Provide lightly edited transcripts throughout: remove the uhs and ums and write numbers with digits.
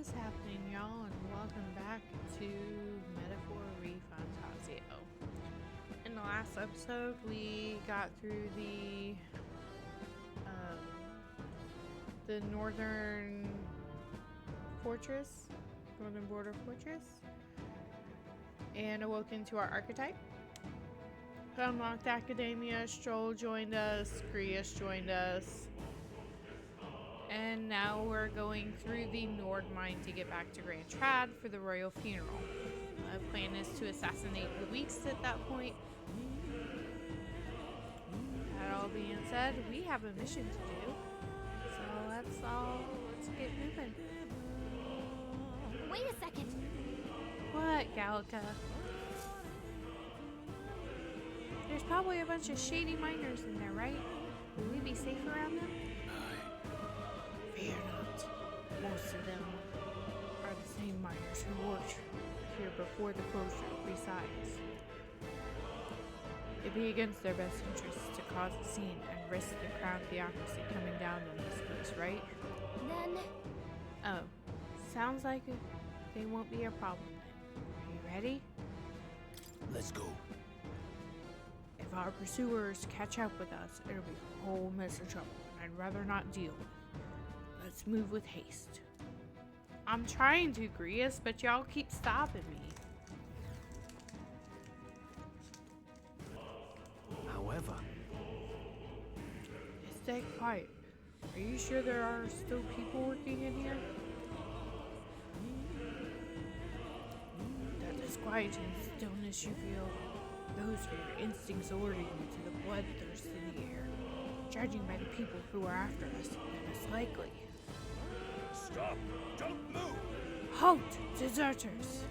is happening, y'all, and welcome back to Metaphor Refantazio. In the last episode, we got through the northern border fortress, and awoken to our archetype. Unlocked Academia, Strohl joined us, Grius joined us. And now we're going through the Nord mine to get back to Grand Trad for the royal funeral. The plan is to assassinate Louis at that point. That all being said, we have a mission to do. So let's get moving. Wait a second. What, Gallica? There's probably a bunch of shady miners in there, right? Will we be safe around them? Fear not. Most of them are the same miners who worked here before the closure. Besides, it'd be against their best interests to cause a scene and risk the crown theocracy coming down on this place, right? Then... Oh, sounds like they won't be a problem then. Are you ready? Let's go. If our pursuers catch up with us, it'll be a whole mess of trouble, and I'd rather not deal with. Let's move with haste. I'm trying to, Grius, but y'all keep stopping me. However, Stay quiet. Are you sure there are still people working in here? That disquieting stillness you feel, those are your instincts alerting you to the bloodthirst in the air. Judging by the people who are after us, then it's likely. stop! Don't move! Halt, deserters!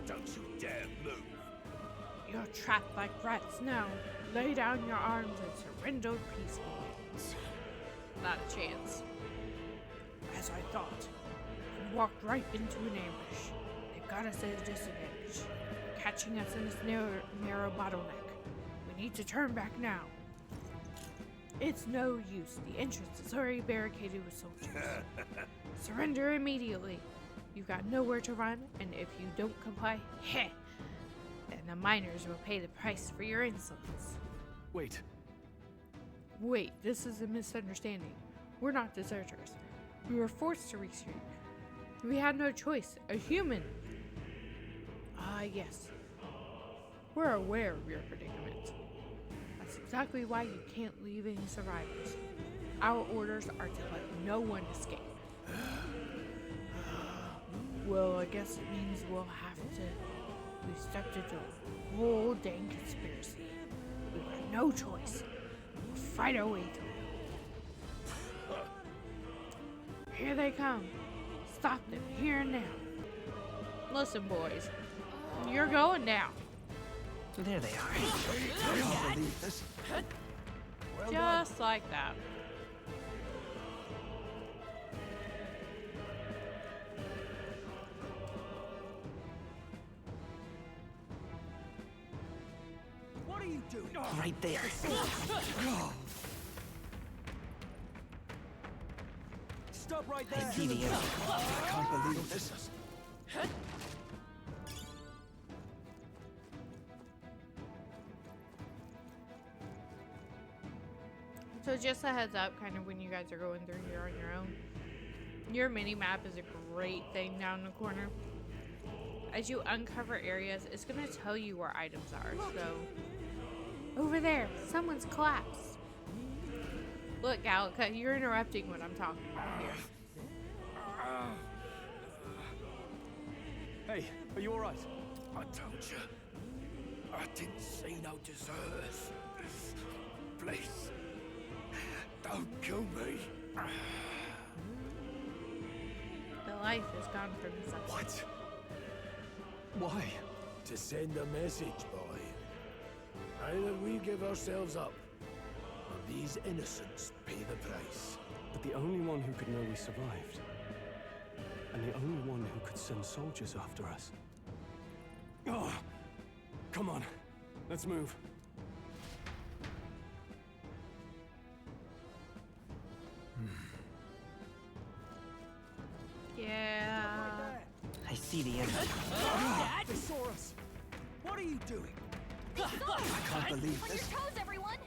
Don't you dare move! You're trapped like rats now. Lay down your arms and surrender peacefully. Not a chance. As I thought, we walked right into an ambush. They've got us at a disadvantage, catching us in this narrow bottleneck. We need to turn back now. It's no use. The entrance is already barricaded with soldiers. Surrender immediately. You've got nowhere to run, and if you don't comply, heh! Then the miners will pay the price for your insolence. Wait. Wait, this is a misunderstanding. We're not deserters. We were forced to retreat. We had no choice. A human. Yes. We're aware of your predicament. That's exactly why you can't leave any survivors. Our orders are to let no one escape. Well, I guess it means we'll have to... We've stepped into a whole dang conspiracy. We've got no choice. We'll fight our way through. Here they come. Stop them here and now. Listen, boys. You're going down. There they are. I can't believe this. Well Just like that. What are you doing? Right there. Stop right there. I see the end. I can't believe this. So just a heads up, kind of when you guys are going through here on your own, your mini-map is a great thing down in the corner. As you uncover areas, it's going to tell you where items are. So, over there, someone's collapsed. Look, Gallica, you're interrupting what I'm talking about here. Hey, are you alright? I told you. I didn't see no deserters. Please. Don't kill me. The life is gone from his eyes. What? Why? To send a message, boy. Either we give ourselves up, or these innocents pay the price. But the only one who could know we survived. And the only one who could send soldiers after us. Oh, come on. Let's move. the enemy. They saw us! What are you doing? I can't believe On your this. toes, everyone!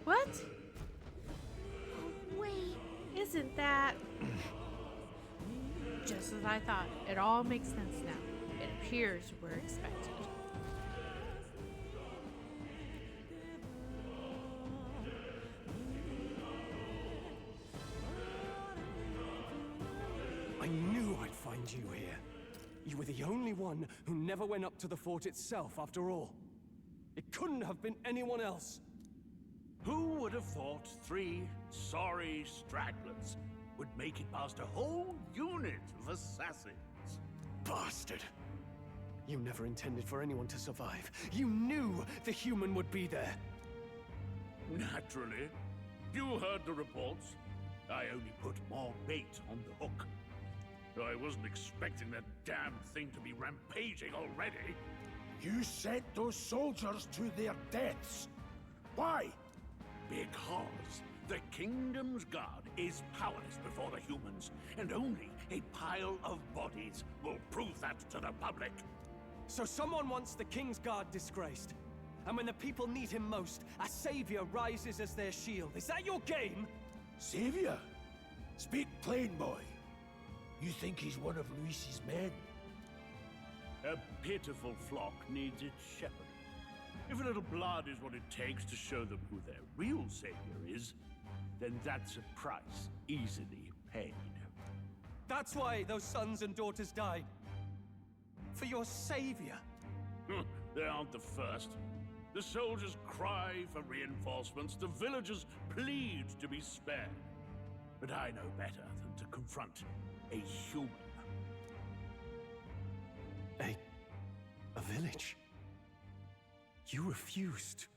What? Oh, wait. Isn't that... Just as I thought. It all makes sense now. It appears we're expected. I knew I'd find you here. You were the only one who never went up to the fort itself, after all. It couldn't have been anyone else. Who would have thought 3 sorry stragglers would make it past a whole unit of assassins? Bastard. You never intended for anyone to survive. You knew the human would be there. Naturally. You heard the reports. I only put more bait on the hook. I wasn't expecting that damn thing to be rampaging already. You sent those soldiers to their deaths. Why? Because the kingdom's guard is powerless before the humans, and only a pile of bodies will prove that to the public. So someone wants the King's Guard disgraced. And when the people need him most, a savior rises as their shield. Is that your game? Savior? Speak plain, boy. You think he's one of Louis's men? A pitiful flock needs its shepherd. If a little blood is what it takes to show them who their real savior is, then that's a price easily paid. That's why those sons and daughters died. For your savior. They aren't the first. The soldiers cry for reinforcements, the villagers plead to be spared. But I know better than to confront a human. A village? You refused.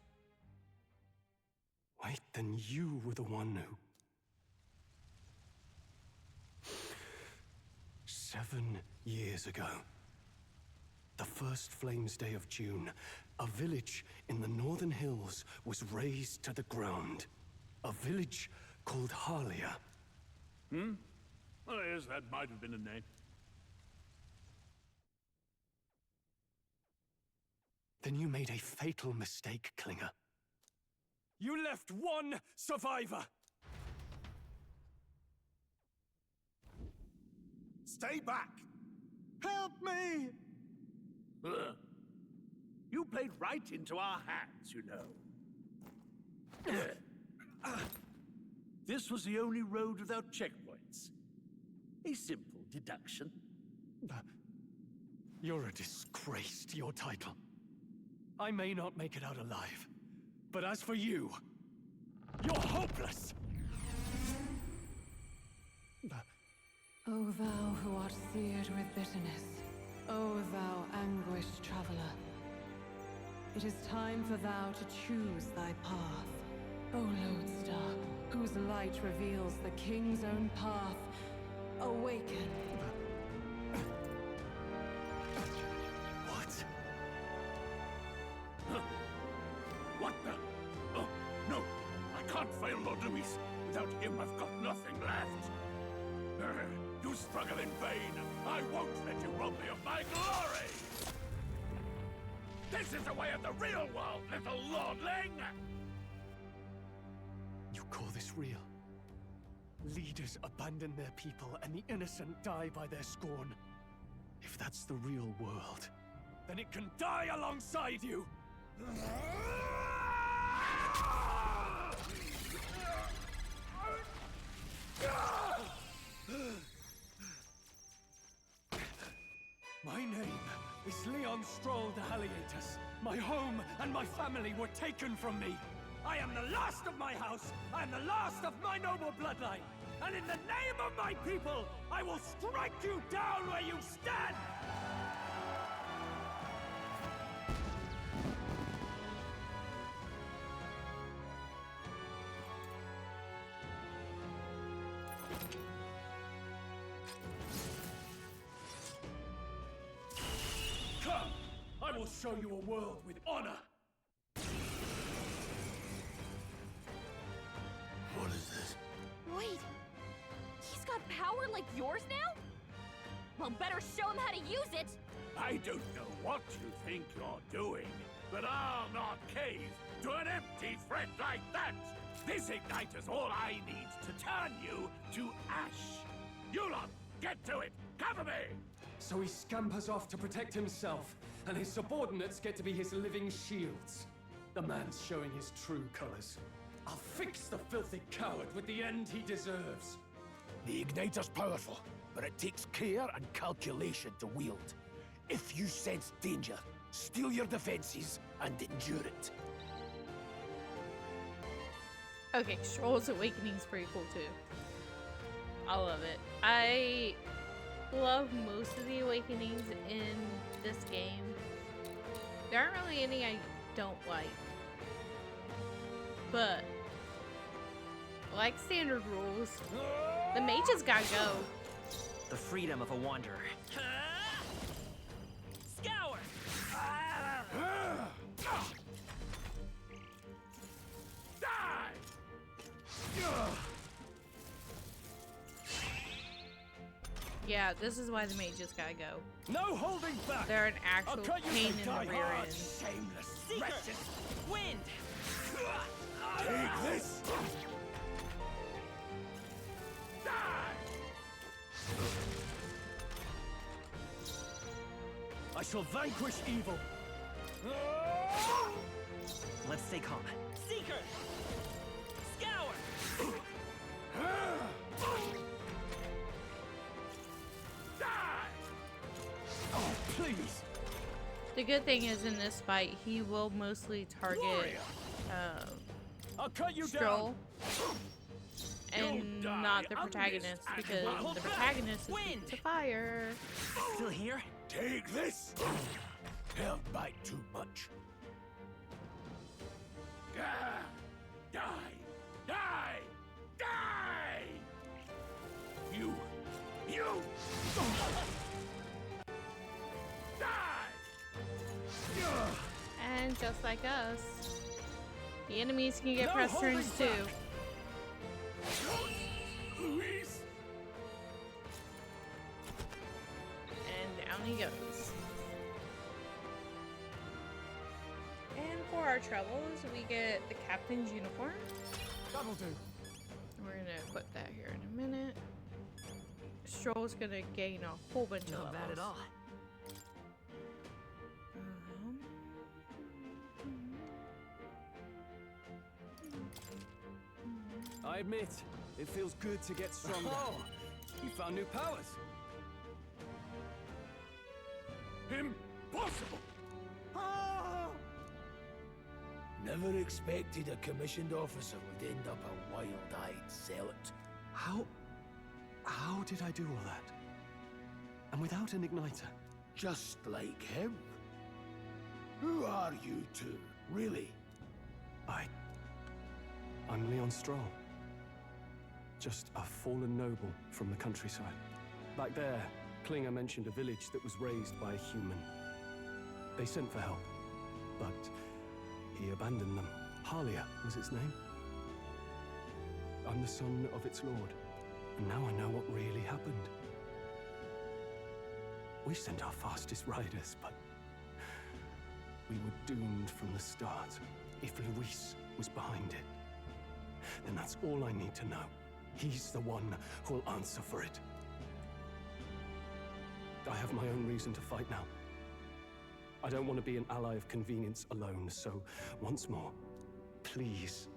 Wait, then you were the one who... 7 years ago, the first Flames Day of June, a village in the northern hills was razed to the ground. A village called Halia. Oh, yes, that might have been a name. Then you made a fatal mistake, Klinger. You left one survivor! Stay back! Help me! Ugh. You played right into our hands, you know. This was the only road without checkpoints. A simple deduction. You're a disgrace to your title. I may not make it out alive, but as for you, you're hopeless! O thou who art seared with bitterness, O thou anguished traveler, it is time for thou to choose thy path. O lodestar, whose light reveals the king's own path, awaken. What? What the? Oh, no! I can't fail Lord Louis. Without him, I've got nothing left. You struggle in vain. I won't let you rob me of my glory! This is the way of the real world, little lordling! You call this real? Leaders abandon their people and the innocent die by their scorn. If that's the real world, then it can die alongside you! My name is Strohl the Haliaetus. My home and my family were taken from me. I am the last of my house. I am the last of my noble bloodline. And in the name of my people, I will strike you down where you stand! Come! I will show you a world with honor! power like yours now? Well, better show him how to use it! I don't know what you think you're doing, but I'll not cave to an empty threat like that! This igniter's all I need to turn you to ash! You lot, get to it! Cover me! So he scampers off to protect himself, and his subordinates get to be his living shields. The man's showing his true colors. I'll fix the filthy coward with the end he deserves. The igniter's powerful, but it takes care and calculation to wield. If you sense danger, steel your defenses and endure it. Okay, Strohl's Awakening's pretty cool too. I love it. I love most of the Awakenings in this game. There aren't really any I don't like. But, like standard rules, the mages gotta go. The freedom of a wanderer. Scour! Yeah, this is why the mages gotta go. No holding back! They're an actual I'll cut you pain some in the die rear hard. end. Shameless Seeker! wretches! Wind! Take this! Die! I shall vanquish evil. Let's stay calm. Seeker! Scour! Oh, please! The good thing is in this fight, he will mostly target I'll cut you Strohl down. and die not the on this protagonist, because animal. the protagonist is Wind. weak to fire. Still here? Take this! Held back too much. Die! Die! Die! Die! You! Die! And just like us, the enemies can get No press holding turns too. back. Louis! And down he goes. And for our troubles, we get the captain's uniform. That'll do. We're gonna equip that here in a minute. Stroll's gonna gain a whole bunch of Not levels. bad at all. I admit, it feels good to get stronger. Oh, you found new powers. Impossible! Never expected a commissioned officer would end up a wild-eyed zealot. How did I do all that? And without an igniter? Just like him. Who are you two, really? I'm Leon Strohl. Just a fallen noble from the countryside. Back there, Klinger mentioned a village that was raised by a human. They sent for help, but he abandoned them. Halia was its name. I'm the son of its lord, and now I know what really happened. We sent our fastest riders, but we were doomed from the start. If Louis was behind it, then that's all I need to know. He's the one who'll answer for it. I have my own reason to fight now. I don't want to be an ally of convenience alone, so once more, please,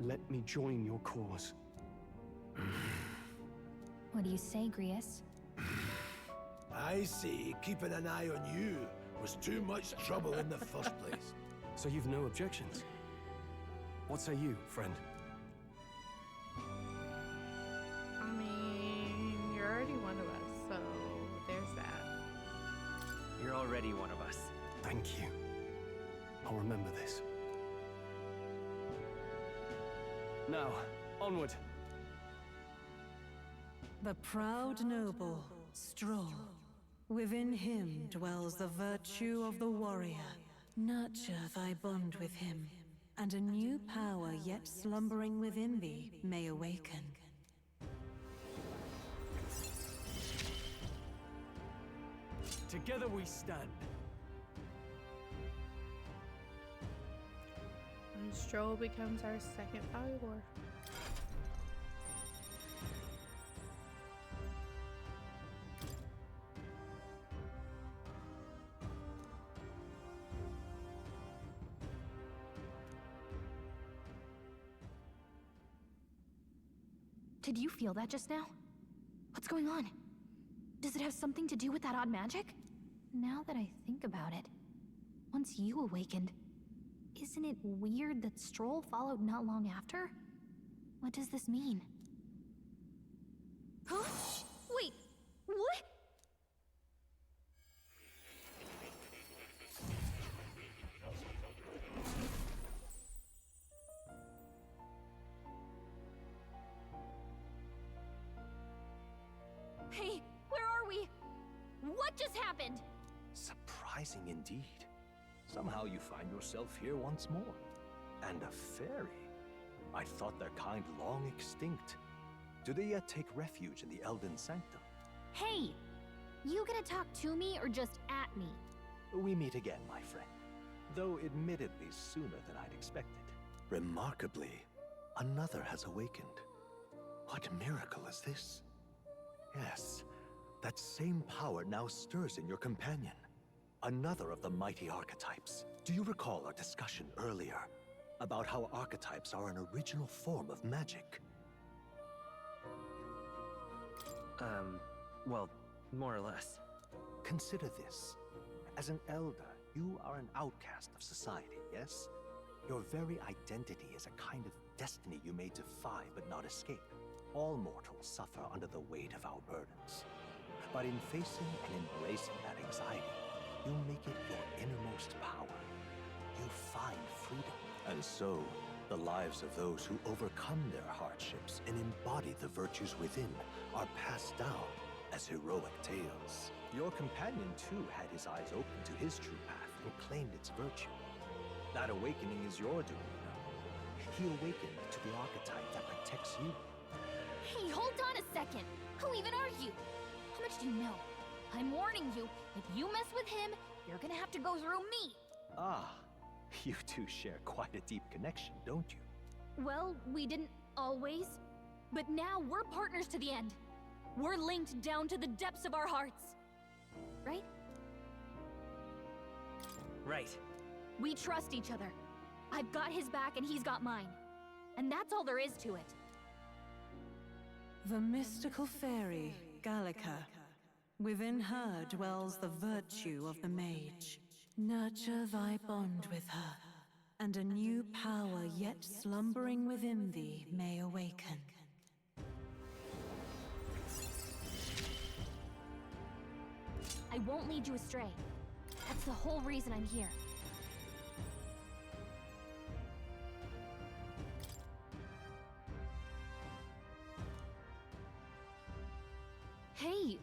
let me join your cause. What do you say, Grius? I say keeping an eye on you was too much trouble in the first place. So you've no objections? What say you, friend? I mean, you're already one of us, so there's that. You're already one of us. Thank you. I'll remember this. Now, onward. The proud noble, Strohl. Within him dwells the virtue of the warrior. Nurture thy bond with him, and a new power yet slumbering within thee may awaken. Together we stand. And Strohl becomes our second follower. Did you feel that just now? What's going on? Does it have something to do with that odd magic? Now that I think about it, once you awakened, isn't it weird that Strohl followed not long after? What does this mean? Huh? Wait, what? Hey, where are we? What just happened? Surprising indeed. Somehow you find yourself here once more. And a fairy. I thought their kind long extinct. Do they yet take refuge in the Elden Sanctum? Hey! You gonna talk to me or just at me? We meet again, my friend. Though admittedly sooner than I'd expected. Remarkably, another has awakened. What miracle is this? Yes, that same power now stirs in your companion. Another of the mighty archetypes. Do you recall our discussion earlier about how archetypes are an original form of magic? Well, more or less. Consider this. As an elder, you are an outcast of society, yes? Your very identity is a kind of destiny you may defy but not escape. All mortals suffer under the weight of our burdens. But in facing and embracing that anxiety, you make it your innermost power. You find freedom. And so, the lives of those who overcome their hardships and embody the virtues within are passed down as heroic tales. Your companion, too, had his eyes open to his true path and claimed its virtue. That awakening is your doing, you know. He awakened to the archetype that protects you. Hey, hold on a second! Who even are you? How much do you know? I'm warning you, if you mess with him, you're gonna have to go through me! Ah, you two share quite a deep connection, don't you? Well, we didn't always. But now we're partners to the end. We're linked down to the depths of our hearts. Right? Right. We trust each other. I've got his back and he's got mine. And that's all there is to it. The mystical fairy, Gallica. Within her dwells the virtue of the mage. Nurture thy bond with her, and a new power yet slumbering within thee may awaken. I won't lead you astray. That's the whole reason I'm here. Hey,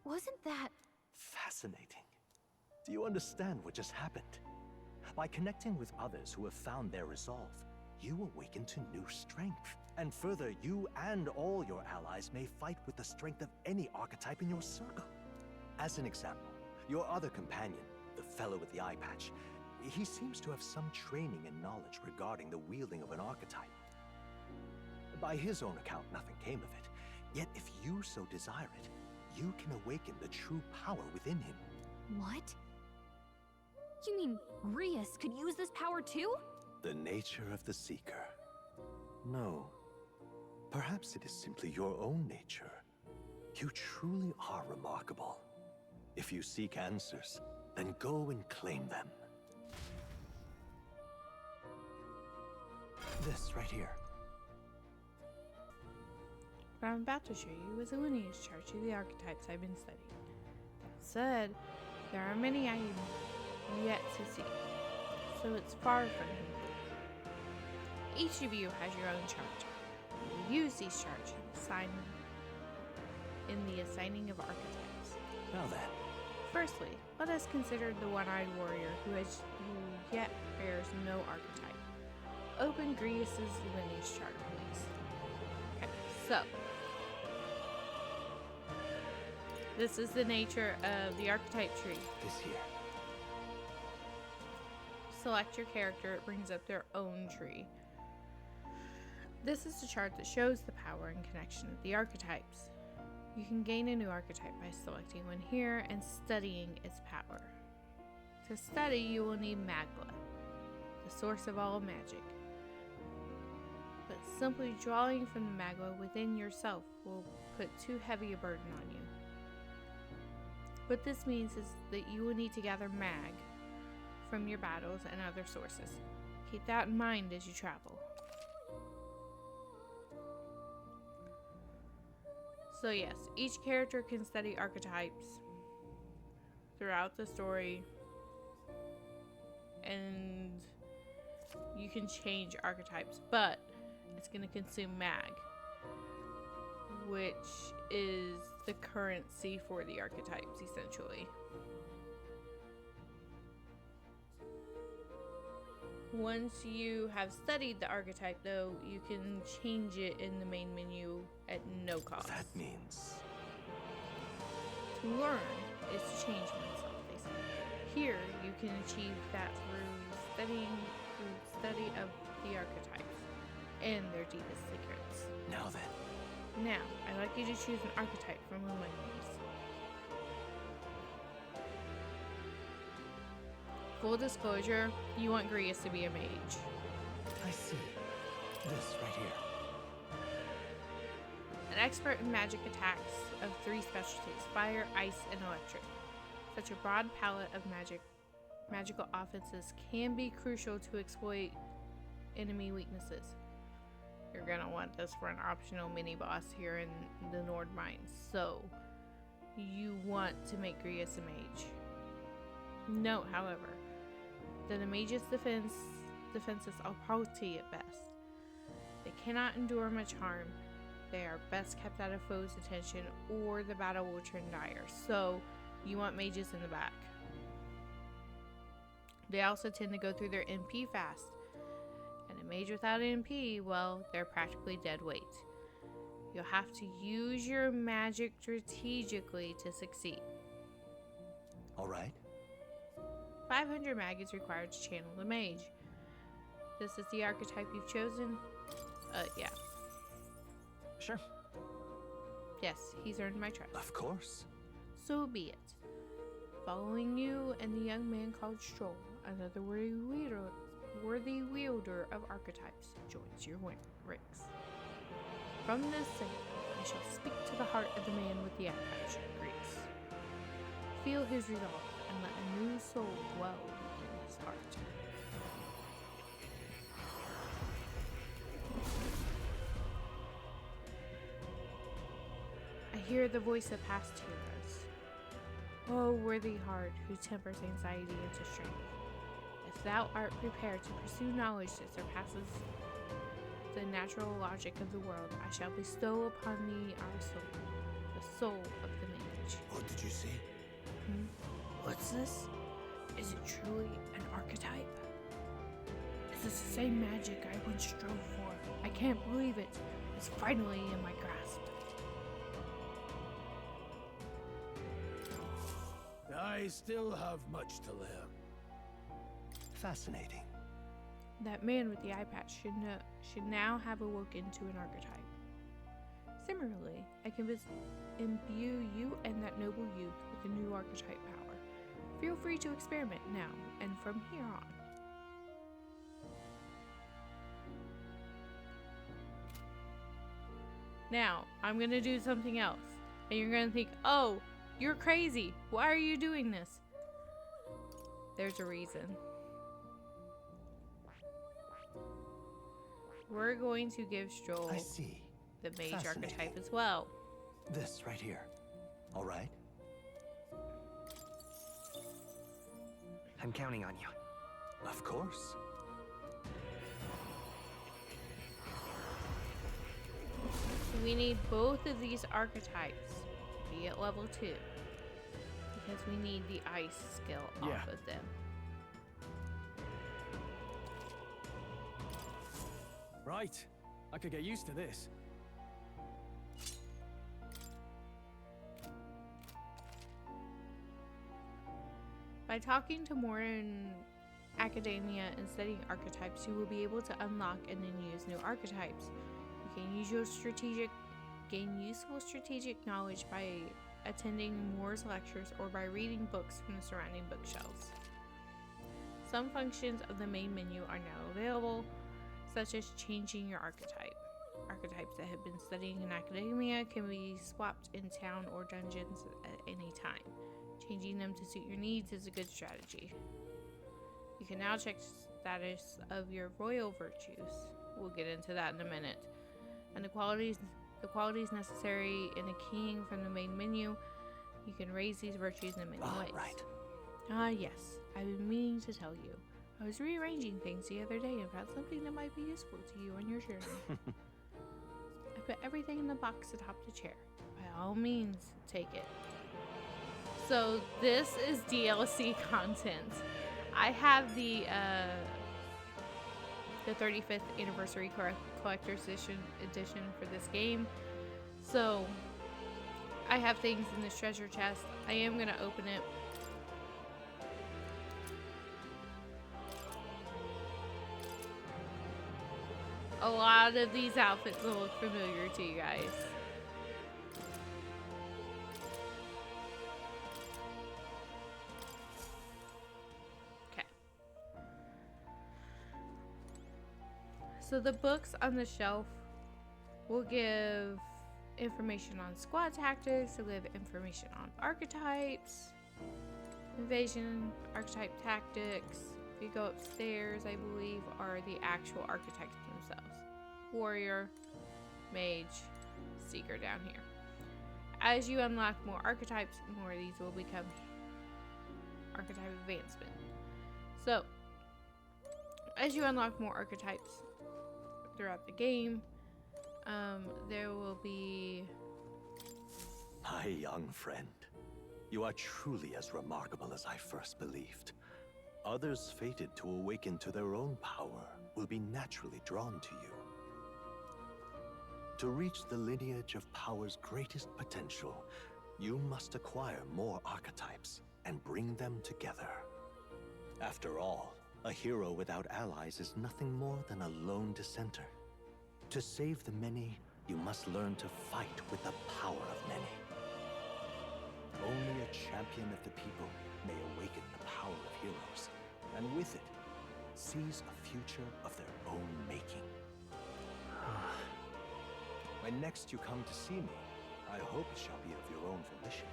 wasn't that... Fascinating. Do you understand what just happened? By connecting with others who have found their resolve, you awaken to new strength. And further, you and all your allies may fight with the strength of any archetype in your circle. As an example, your other companion, the fellow with the eye patch, he seems to have some training and knowledge regarding the wielding of an archetype. By his own account, nothing came of it. Yet if you so desire it, you can awaken the true power within him. What? You mean Rias could use this power too? The nature of the Seeker. No. Perhaps it is simply your own nature. You truly are remarkable. If you seek answers, then go and claim them. This right here. What I'm about to show you is a lineage chart to the archetypes I've been studying. That said, there are many I am yet to see, so it's far from complete. Each of you has your own chart. You use these charts in the assigning of archetypes. Now then. Firstly, let us consider the one-eyed warrior who yet bears no archetype. Open Grievous' lineage chart, please. Okay, so This is the nature of the archetype tree. This here. Select your character, it brings up their own tree. This is the chart that shows the power and connection of the archetypes. You can gain a new archetype by selecting one here and studying its power. To study, you will need Magla, the source of all magic. But simply drawing from the Magla within yourself will put too heavy a burden on you. What this means is that you will need to gather mag from your battles and other sources. Keep that in mind as you travel. So yes, each character can study archetypes throughout the story, and you can change archetypes, but it's going to consume mag, which is the currency for the archetypes, essentially. Once you have studied the archetype, though, you can change it in the main menu at no cost. That means... To learn is to change oneself, they say. Here, you can achieve that through study of the archetypes and their deepest secrets. Now then. Now, I'd like you to choose an archetype from among these. Full disclosure, you want Grius to be a mage. I see. This right here. An expert in magic attacks of 3 specialties, fire, ice, and electric. Such a broad palette of magical offenses can be crucial to exploit enemy weaknesses. You're gonna want this for an optional mini-boss here in the Nord Mines, so you want to make Grius a mage. Note, however, that a mage's defenses are faulty at best. They cannot endure much harm. They are best kept out of foes' attention, or the battle will turn dire. So, you want mages in the back. They also tend to go through their MP fast. And a mage without an MP, well, they're practically dead weight. You'll have to use your magic strategically to succeed. Alright. 500 mag is required to channel the mage. This is the archetype you've chosen? Yeah. Sure. Yes, he's earned my trust. Of course. So be it. Following you and the young man called Strohl, another worthy wielder of archetypes, joins your ranks. From this thing, I shall speak to the heart of the man with the eye patch, Grius. Feel his resolve and let a new soul dwell in his heart. I hear the voice of past heroes. O worthy heart who tempers anxiety into strength, if thou art prepared to pursue knowledge that surpasses the natural logic of the world, I shall bestow upon thee our soul, the soul of the mage. What did you say? What's this? Is it truly an archetype? Is this the same magic I once strove for? I can't believe it. It's finally in my grasp. I still have much to learn. Fascinating. That man with the eye patch should now have awoken to an archetype. Similarly, I can imbue you and that noble youth with a new archetype power. Feel free to experiment now and from here on. Now, I'm gonna do something else, and you're gonna think, oh, you're crazy. Why are you doing this? There's a reason. We're going to give Strohl I see. the mage archetype as well. This right here. Alright. I'm counting on you. Of course. We need both of these archetypes to be at level 2. Because we need the ice skill off of them. Right. I could get used to this. By talking to more in academia and studying archetypes, you will be able to unlock and then use new archetypes. You can gain useful strategic knowledge by attending Moore's lectures or by reading books from the surrounding bookshelves. Some functions of the main menu are now available, such as changing your archetype. Archetypes that have been studying in academia can be swapped in town or dungeons at any time. Changing them to suit your needs is a good strategy. You can now check status of your royal virtues. We'll get into that in a minute. And the qualities necessary in a king from the main menu. You can raise these virtues in many ways. Right. Yes. I've been meaning to tell you. I was rearranging things the other day and found something that might be useful to you on your journey. I put everything in the box atop the chair. By all means, take it. So this is DLC content. I have the 35th anniversary collector's edition for this game. So I have things in this treasure chest. I am going to open it. A lot of these outfits will look familiar to you guys. Okay. So the books on the shelf will give information on squad tactics, will give information on archetypes, invasion, archetype tactics. If you go upstairs, I believe, are the actual archetypes themselves. Warrior, mage, seeker down here. As you unlock more archetypes, more of these will become archetype advancement. So, as you unlock more archetypes throughout the game, there will be... My young friend, you are truly as remarkable as I first believed. Others fated to awaken to their own power will be naturally drawn to you. To reach the lineage of power's greatest potential, you must acquire more archetypes and bring them together. After all, a hero without allies is nothing more than a lone dissenter. To save the many, you must learn to fight with the power of many. Only a champion of the people may awaken the power of heroes, and with it, seize a future of their own making. When next you come to see me, I hope it shall be of your own volition.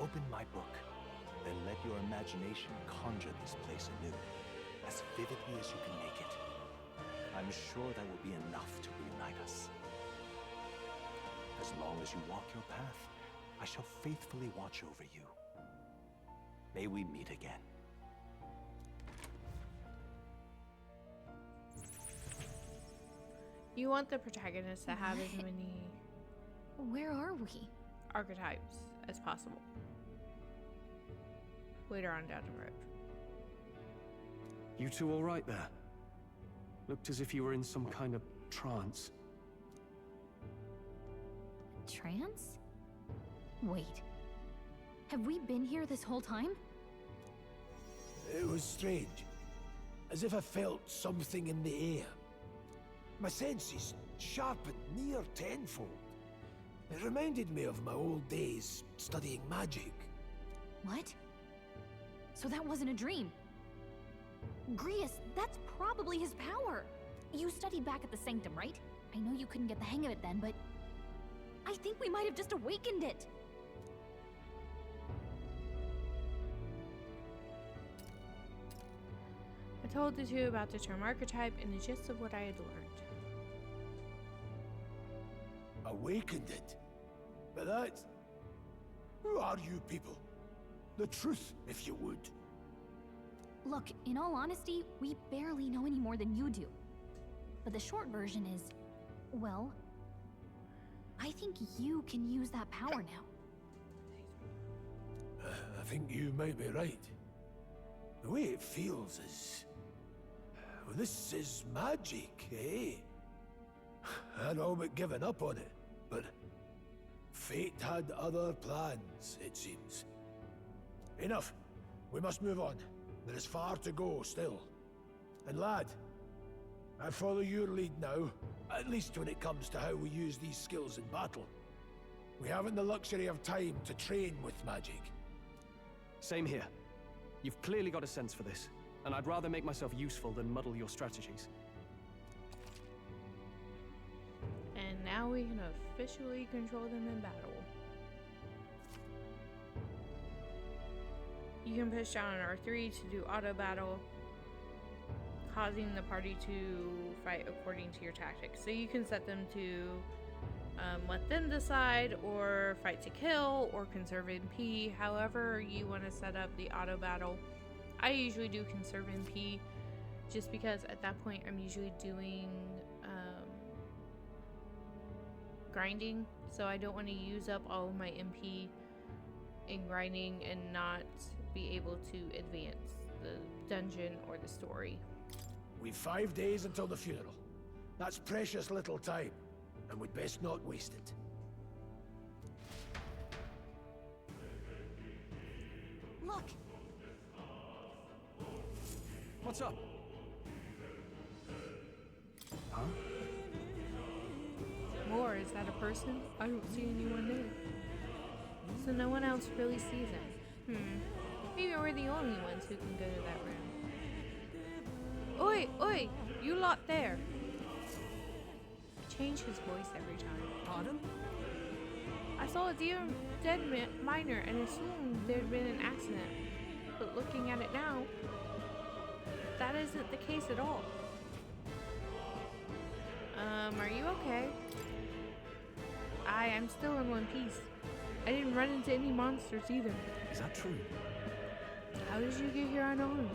Open my book, then let your imagination conjure this place anew, as vividly as you can make it. I'm sure that will be enough to reunite us. As long as you walk your path, I shall faithfully watch over you. May we meet again. You want the protagonist to have as many Where are we? archetypes as possible. Later on down the road. You two all right there? Looked as if you were in some kind of trance. Trance? Wait. Have we been here this whole time? It was strange. As if I felt something in the air. My senses sharpened near tenfold. It reminded me of my old days studying magic. What? So that wasn't a dream. Grius, that's probably his power. You studied back at the Sanctum, right? I know you couldn't get the hang of it then, but I think we might have just awakened it. I told the two about the term archetype and the gist of what I had learned. Awakened it? But that's... Who are you people? The truth, if you would. Look, in all honesty, we barely know any more than you do. But the short version is, well, I think you can use that power now. I think you might be right. The way it feels is... Well, this is magic, eh? I'd all but given up on it, but... Fate had other plans, it seems. Enough. We must move on. There is far to go still. And lad, I follow your lead now, at least when it comes to how we use these skills in battle. We haven't the luxury of time to train with magic. Same here. You've clearly got a sense for this, and I'd rather make myself useful than muddle your strategies. And now we can officially control them in battle. You can push down an R3 to do auto battle, causing the party to fight according to your tactics. So you can set them to let them decide, or fight to kill, or conserve MP, however you want to set up the auto battle. I usually do conserve MP just because at that point I'm usually doing grinding, so I don't want to use up all of my MP in grinding and not be able to advance the dungeon or the story. We've 5 days until the funeral. That's precious little time, and we'd best not waste it. Look! What's up? Huh? More, is that a person? I don't see anyone there. So no one else really sees him. Maybe we're the only ones who can go to that room. Oi, oi! You lot there! Change his voice every time. Pardon? I saw a dead miner and assumed there'd been an accident. But looking at it now, that isn't the case at all. Are you okay? I'm still in one piece. I didn't run into any monsters either. Is that true? How did you get here unarmed?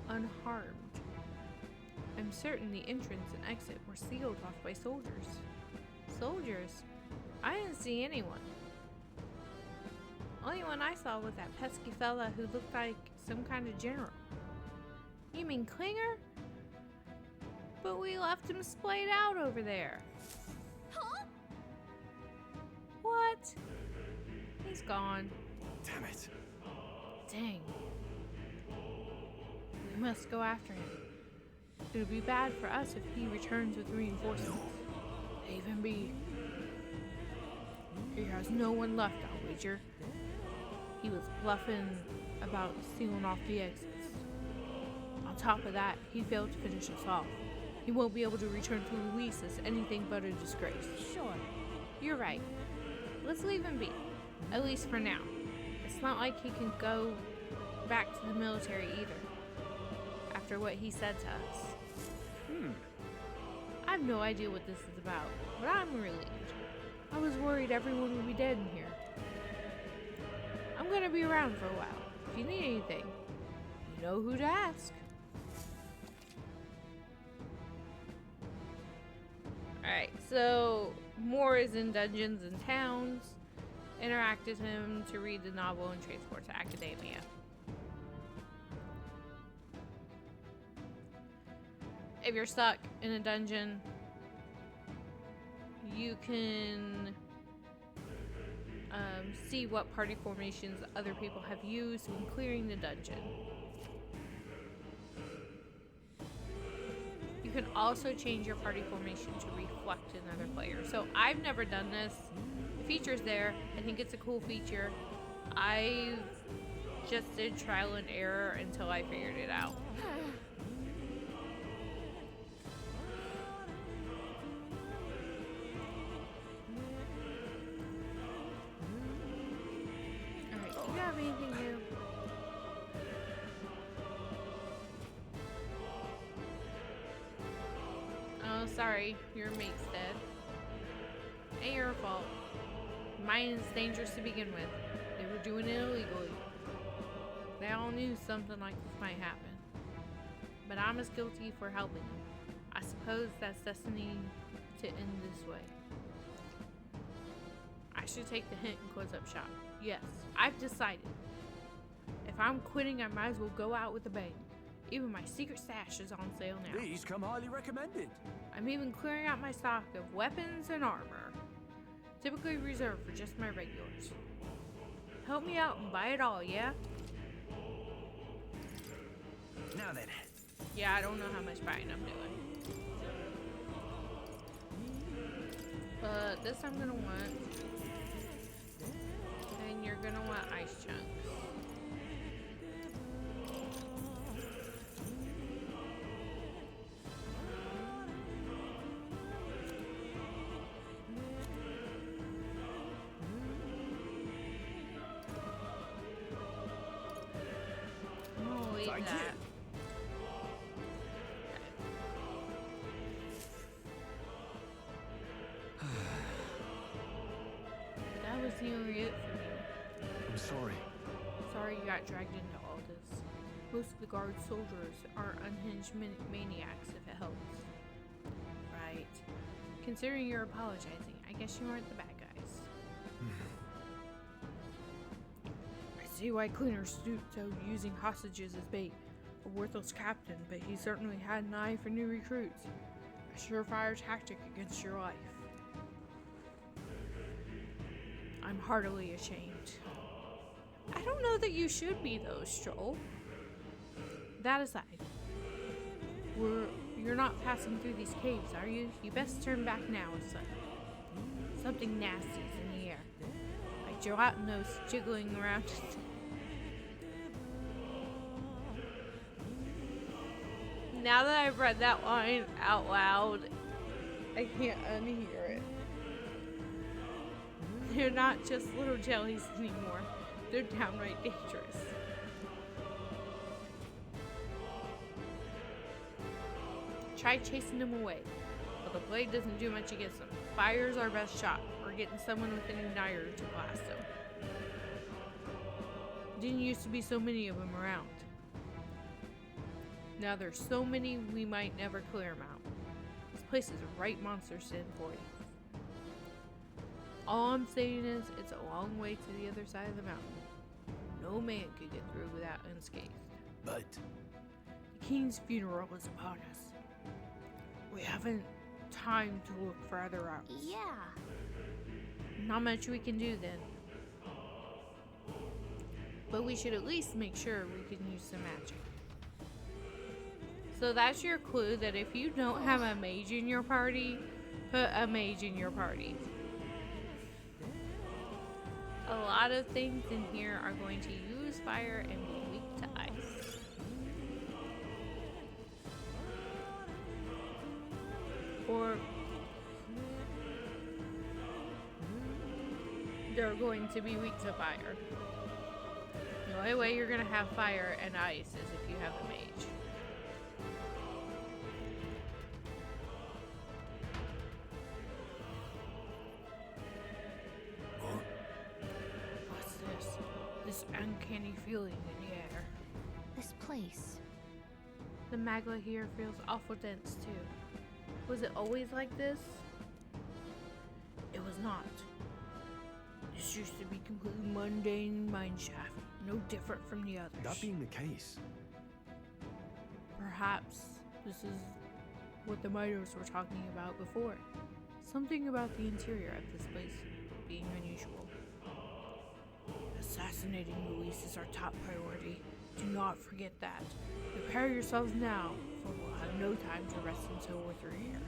Unharmed. I'm certain the entrance and exit were sealed off by soldiers. Soldiers? I didn't see anyone. Only one I saw was that pesky fella who looked like some kind of general. You mean Klinger? But we left him splayed out over there. Huh? What? He's gone. Damn it. Dang. We must go after him. It would be bad for us if he returns with reinforcements. Even be. He has no one left, I'll wager. He was bluffing about sealing off the exits. On top of that, he failed to finish us off. He won't be able to return to Louis as anything but a disgrace. Sure. You're right. Let's leave him be. At least for now. It's not like he can go back to the military either. After what he said to us. I have no idea what this is about, but I'm relieved. I was worried everyone would be dead in here. I'm gonna be around for a while. If you need anything, you know who to ask. Alright, so Moore is in Dungeons and Towns. Interact with him to read the novel and transport to Academia. If you're stuck in a dungeon, you can see what party formations other people have used when clearing the dungeon. You can also change your party formation to reflect another player. So I've never done this. The feature's there. I think it's a cool feature. I just did trial and error until I figured it out. Alright, do you have anything new? Oh, sorry, your mate's dead. Ain't your fault. Mine's dangerous to begin with. They were doing it illegally. They all knew something like this might happen. But I'm as guilty for helping them. I suppose that's destiny to end this way. I should take the hint and close up shop. Yes, I've decided. If I'm quitting, I might as well go out with a bang. Even my secret stash is on sale now. These come highly recommended. I'm even clearing out my stock of weapons and armor, typically reserved for just my regulars. Help me out and buy it all, yeah? Now then. Yeah, I don't know how much buying I'm doing. But this I'm gonna want. And you're gonna want ice chunks. Oh, eat Thank that. you. That was nearly it for you. I'm sorry. Sorry you got dragged into all this. Most of the guard soldiers are unhinged maniacs, if it helps. Right. Considering you're apologizing, I guess you aren't the bad guys. I see why Cleaner stooped to using hostages as bait. A worthless captain, but he certainly had an eye for new recruits. A surefire tactic against your life. I'm heartily ashamed. I don't know that you should be, though, Strohl. That aside, you're not passing through these caves, are you? You best turn back now, something nasty's in the air. Like gelatinous jiggling around. Now that I've read that line out loud, I can't unhear it. They're not just little jellies anymore. They're downright dangerous. Try chasing them away, but the blade doesn't do much against them. Fire's our best shot, or getting someone with an igniter to blast them. Didn't used to be so many of them around. Now there's so many we might never clear them out. This place is a right monster sin for you. All I'm saying is, it's a long way to the other side of the mountain. No man could get through without unscathed. But The king's funeral is upon us. We haven't time to look for other routes. Yeah. Not much we can do then. But we should at least make sure we can use some magic. So that's your clue, that if you don't have a mage in your party, put a mage in your party. A lot of things in here are going to use fire and be weak to ice. Or they're going to be weak to fire. The only way you're going to have fire and ice is if you have a mage. What's this? This uncanny feeling in the air. This place. The magma here feels awful dense too. Was it always like this? It was not. This used to be completely mundane mineshaft, no different from the others. That being the case, Perhaps this is what the miners were talking about before. Something about the interior of this place being unusual. Assassinating Louis is our top priority. Do not forget that. Prepare yourselves now, for we'll have no time to rest until we're through here.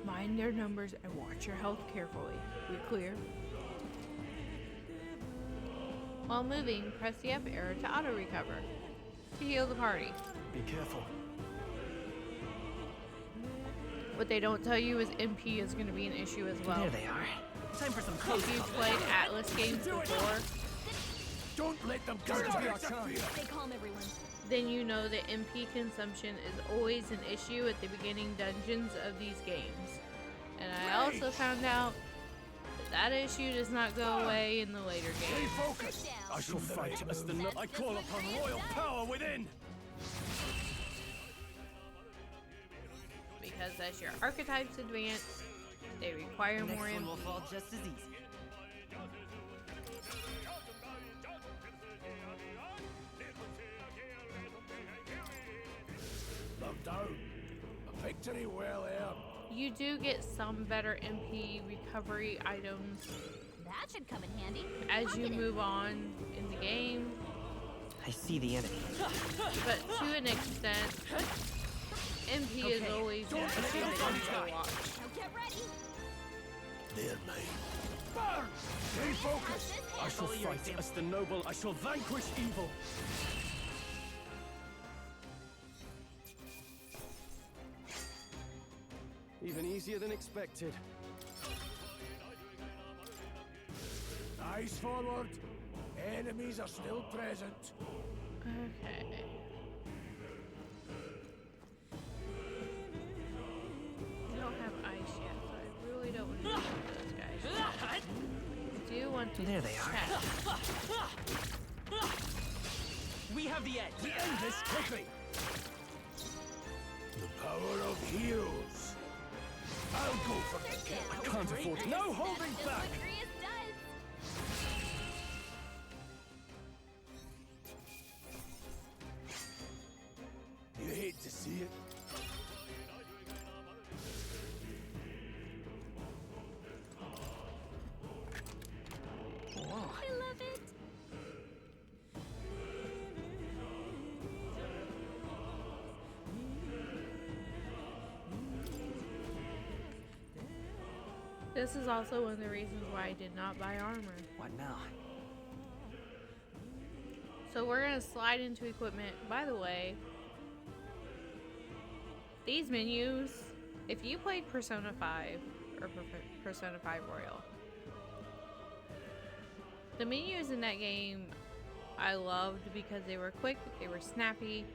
Mind their numbers and watch your health carefully. We're clear. While moving, press the up arrow to auto-recover. To heal the party. be careful. What they don't tell you is MP is going to be an issue as well. There they are. Time for some close If you've played Atlus games before, don't let them get Stay calm, everyone. then you know that MP consumption is always an issue at the beginning dungeons of these games. And I also found out that issue does not go away in the later games. focused. I shall fight as the I call upon royal power within. Because as your archetypes advance, they require more Next one MP. will fall just as easy. I'm down. A victory well earned. You do get some better MP recovery items That should come in handy. as you move on in the game, I see the enemy. but to an extent, MP is always an issue that you need to watch. Now get ready. They're mine. Burn! Stay focused! I shall fight as the noble. I shall vanquish evil. Even easier than expected. Eyes forward. Enemies are still present. Okay. I don't have ice yet, so I really don't want to deal with those guys. I do want to There they are. check. We have the edge. We end this quickly. The power of heroes. I'll go for the kill. I can't afford it. No holding back! You hate to see it. I love it. This is also one of the reasons why I did not buy armor. What now? So we're gonna slide into equipment. By the way, these menus, if you played Persona 5 or Persona 5 Royal, the menus in that game I loved because they were quick, they were snappy,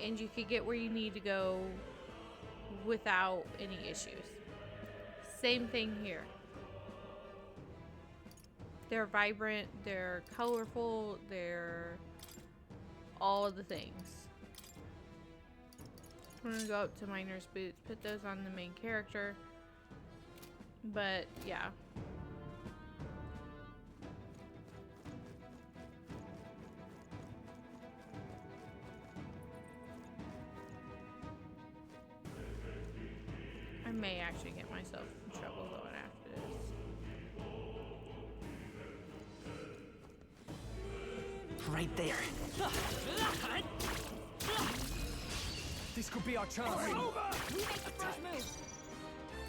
and you could get where you need to go without any issues. Same thing here. They're vibrant, they're colorful, they're all of the things. I'm gonna go up to Miner's Boots, put those on the main character. But yeah. I may actually get myself in trouble going after this. Right there. This could be our chance. Over! We make the first move.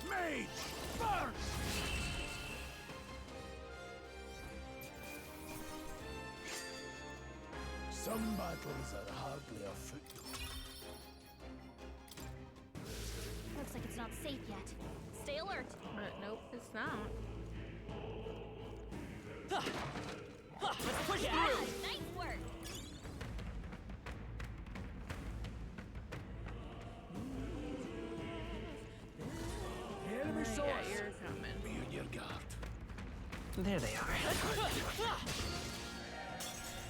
Mage! Burn! Some battles are hardly afoot. Looks like it's not safe yet. Stay alert. But nope, it's not. Let's push Yeah, through. nice work. The enemy source! Yeah, you're coming. Be on your guard. There they are.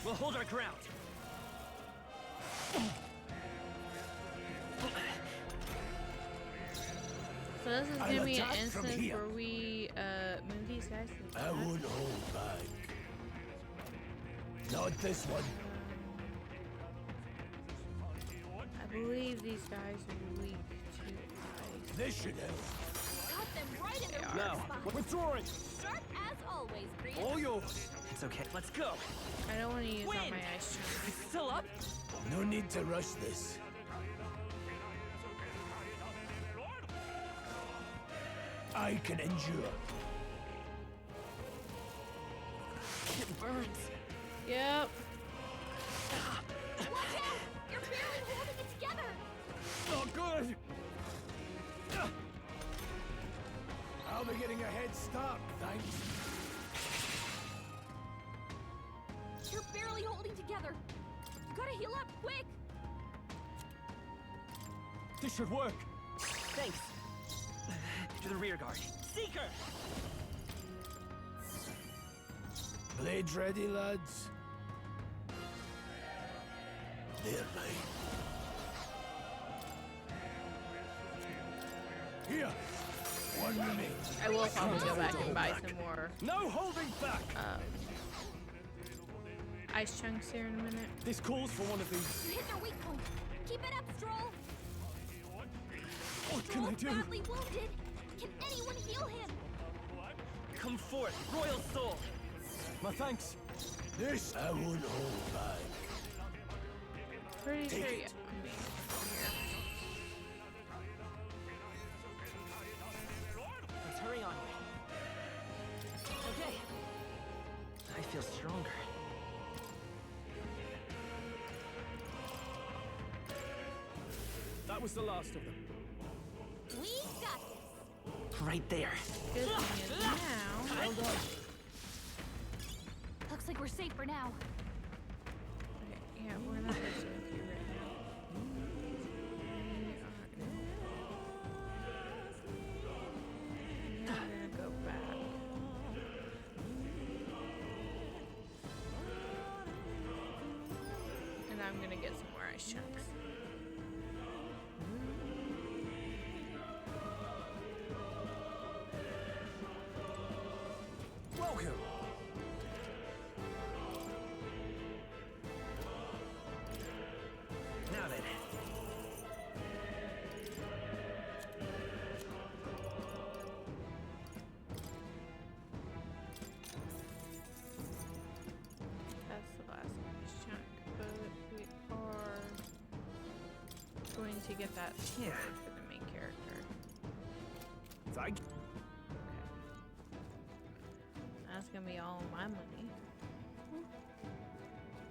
We'll hold our ground. So this is I'll gonna be an attack from instance here. where we move these guys to the I back. won't hold back. Not this one. I believe these guys are weak to ice. This should help. Got them right in their They are. weak Now, spot. withdrawing. Sharp as always, Green. All yours. It's okay. Let's go. I don't want to use all Win! my ice chunk. It's still up. No need to rush this. I can endure. It burns. Yep. Watch out! You're barely holding it together. Not good. I'll be getting a head start, thanks. You're barely holding together. You gotta heal up quick. This should work. Thanks. To the rear guard. Seeker! Blades ready, lads? They're mine. Here! One remains. I will probably go back and buy some more No holding back. ice chunks here in a minute. This calls for one of these. You hit their weak point. Keep it up, Strohl. What can I Strohl's do? badly wounded. Can anyone heal him? Come forth, royal soul! My thanks. This I won't hold back. Pretty Take sure it. yeah. Let's hurry on. Okay. I feel stronger. That was the last of them. We got this. Right there. Good thing is now. Well done. Looks like we're safe for now. Okay, yeah, we're not messing with you right now. We are gonna go back. And I'm gonna get some more ice chunks. Welcome. Now then. That's the last ice chunk, but we are going to get that Yeah. for the main character. Thank you. That's gonna be all my money.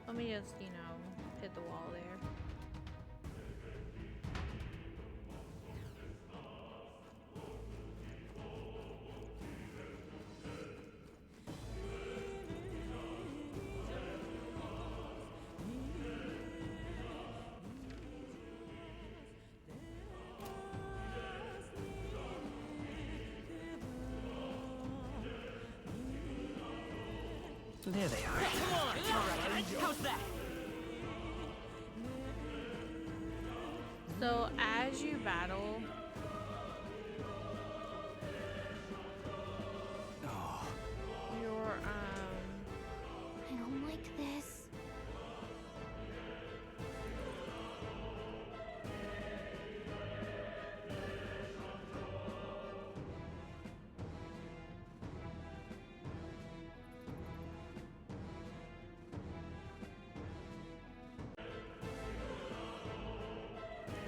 Let me just, you know, hit the wall there. There they are. Come on! How's that? So as you battle, your I don't like this.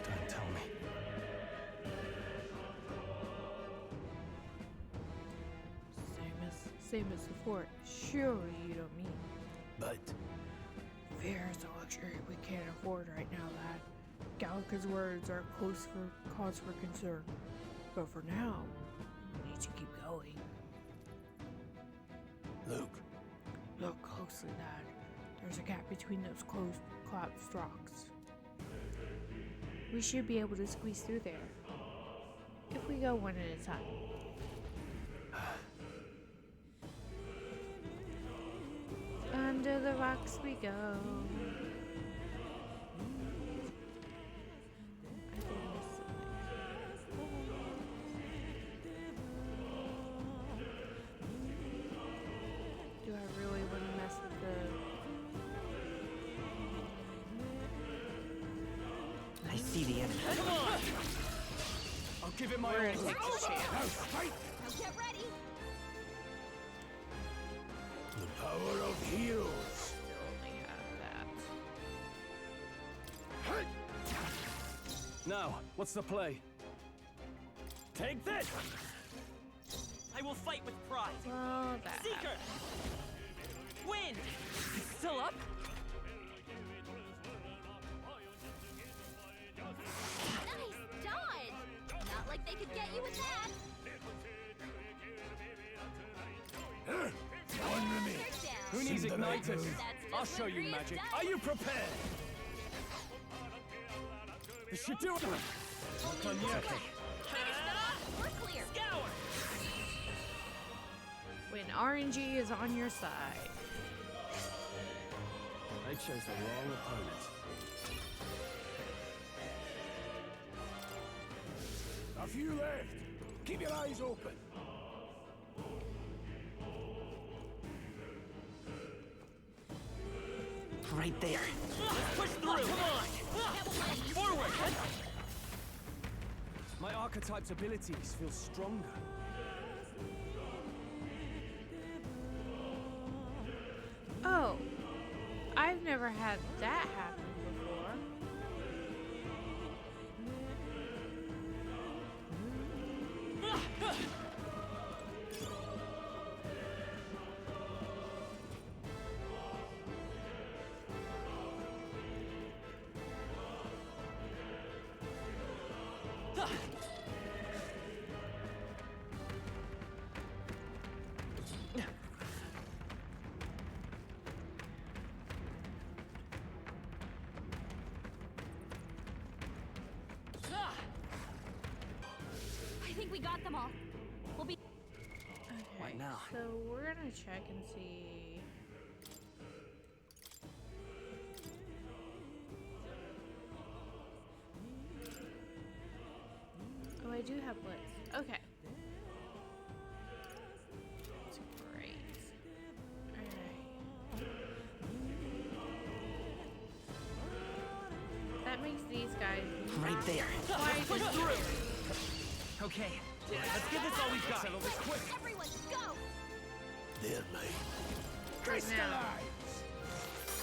Don't tell me. same as the fort. Surely you don't mean But fear is a luxury we can't afford right now, lad. Gallica's words are cause for concern. But for now, we need to keep going. look, Look closely, lad. There's a gap between those closed collapsed rocks. We should be able to squeeze through there. If we go one at a time. Under the rocks we go. I did miss something. Do I really want to mess with the... I see the enemy. Come on! I'll give it my We're all. gonna take a chance. Now get ready. the power of heroes. Still only have that. Now, what's the play? Take this! I will fight with pride. Well, that Seeker! happened. Wind! Still up? Nice dodge. Not like they could get you with that. One remains. They're down. Who needs Send the right igniters? move. That's just I'll show what you Rhea magic. does. Are you prepared? This should do it. Not done yet. Finish them off. We're clear. Scour! When RNG is on your side. They chose the wrong opponent. A few left. Keep your eyes open. Right there. Let's push through! Come on! Forward! My archetype's abilities feel stronger. Oh, I've never had that happen before. I think we got them all. We'll be. Okay, now? so we're gonna check and see. Oh, I do have blitz. Okay. That's great. Alright. That makes these guys Right there. quite Push as through. scary. Okay, let's give this all we've got. Settle this quick. Everyone, go! They're mine. Crystallize!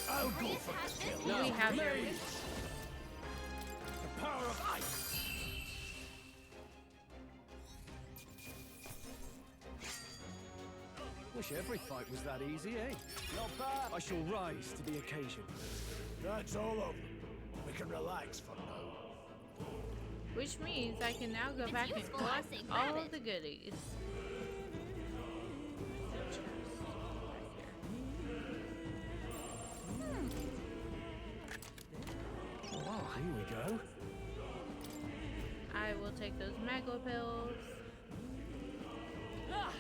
I'll go for the kill. We have your Blaze! The power of ice! Wish every fight was that easy, eh? Not bad. I shall rise to the occasion. That's all of them. We can relax for now. Which means I can now go back and useful, collect I say all grab of it. the goodies. Wow, here we go. I will take those Mago pills.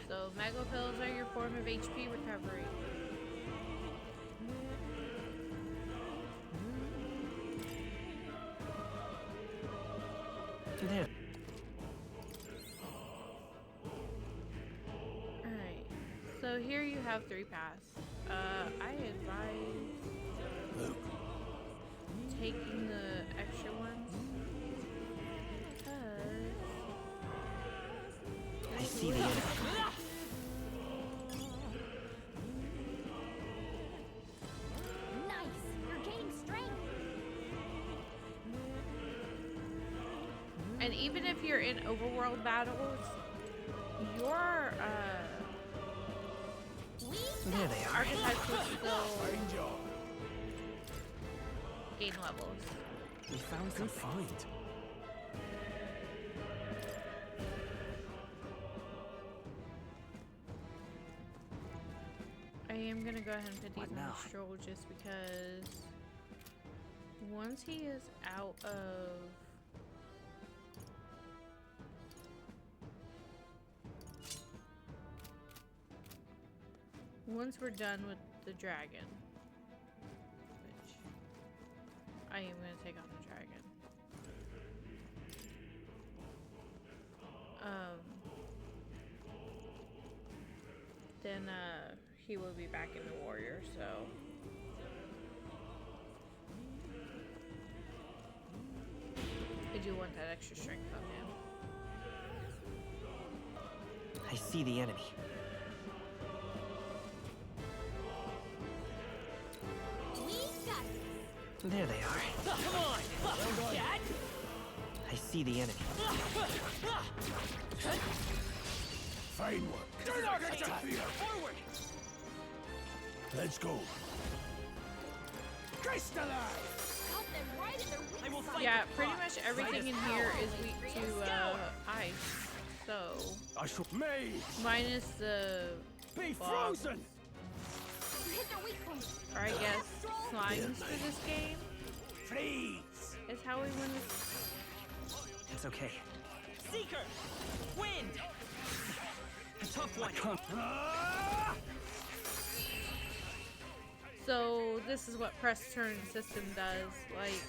So Mago pills are your form of HP recovery. There. Alright. So here you have 3 paths. I advise taking the extra ones because I see the enemy. Nice! You're gaining strength! and even if you're in overworld battles, your There they are. archetypes will still Fine job. gain levels. We found good find. I am gonna go ahead and put these What on now? Strohl just because once he is out of once we're done with the dragon, which I am gonna take on the dragon. Then he will be back in the warrior, so I do want that extra strength on him. I see the enemy. We got this! There they are. Come on! Dad! I see the enemy. Fine work. Do not interfere! Forward! Let's go. Crystallize! Got them right in their weak I will spot. fight. Yeah, pretty much everything in here is weak to ice, so I shall minus the be bugs, frozen. You hit their weak point. or I guess slimes for this game Freeze! is how we win this. It's okay. Seeker! Wind! A tough one. So this is what press turn system does. Like,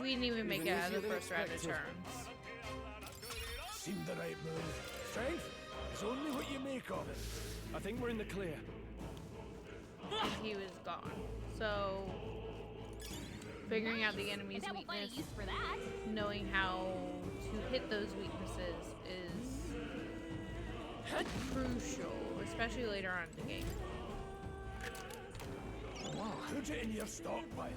we didn't even make it out of the first round of turns. Seemed the right move. Strength is only what you make of it. I think we're in the clear. And he was gone. So figuring out the enemy's I will find a weakness, use for that. knowing how to hit those weaknesses is crucial, especially later on in the game. Put it in your stockpile.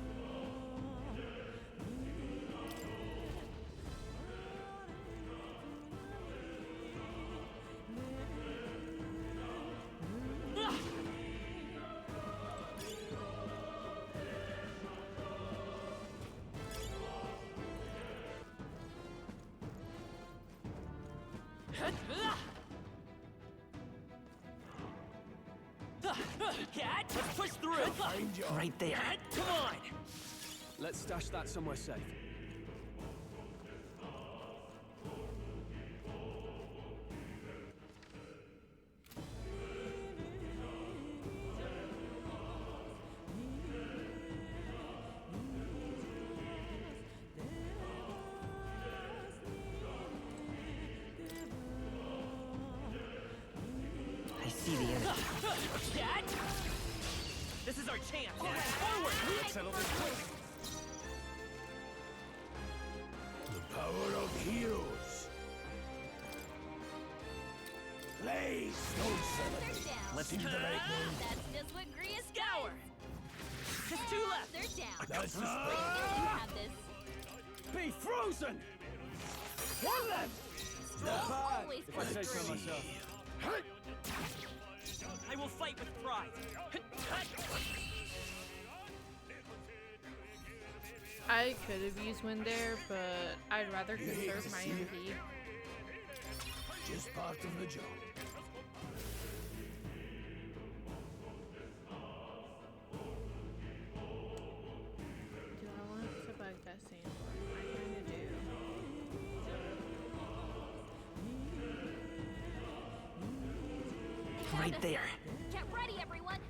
Let's push through. Right there. Come on. Let's stash that somewhere safe. I see the enemy. This is our chance. Forward. Let's settle this quick. The power of heroes. Blaze, don't celebrate. Let's Seems the right move. That's just what Gria's Scour. Just two left. They're down. That's the You have this. Be frozen. one left. Strohl always If I say so myself. I will fight with pride. I could have used wind there, but I'd rather conserve my MP. Just part of the job. Do I want to bug that sandworm? I kinda do. Right there. Get ready, everyone.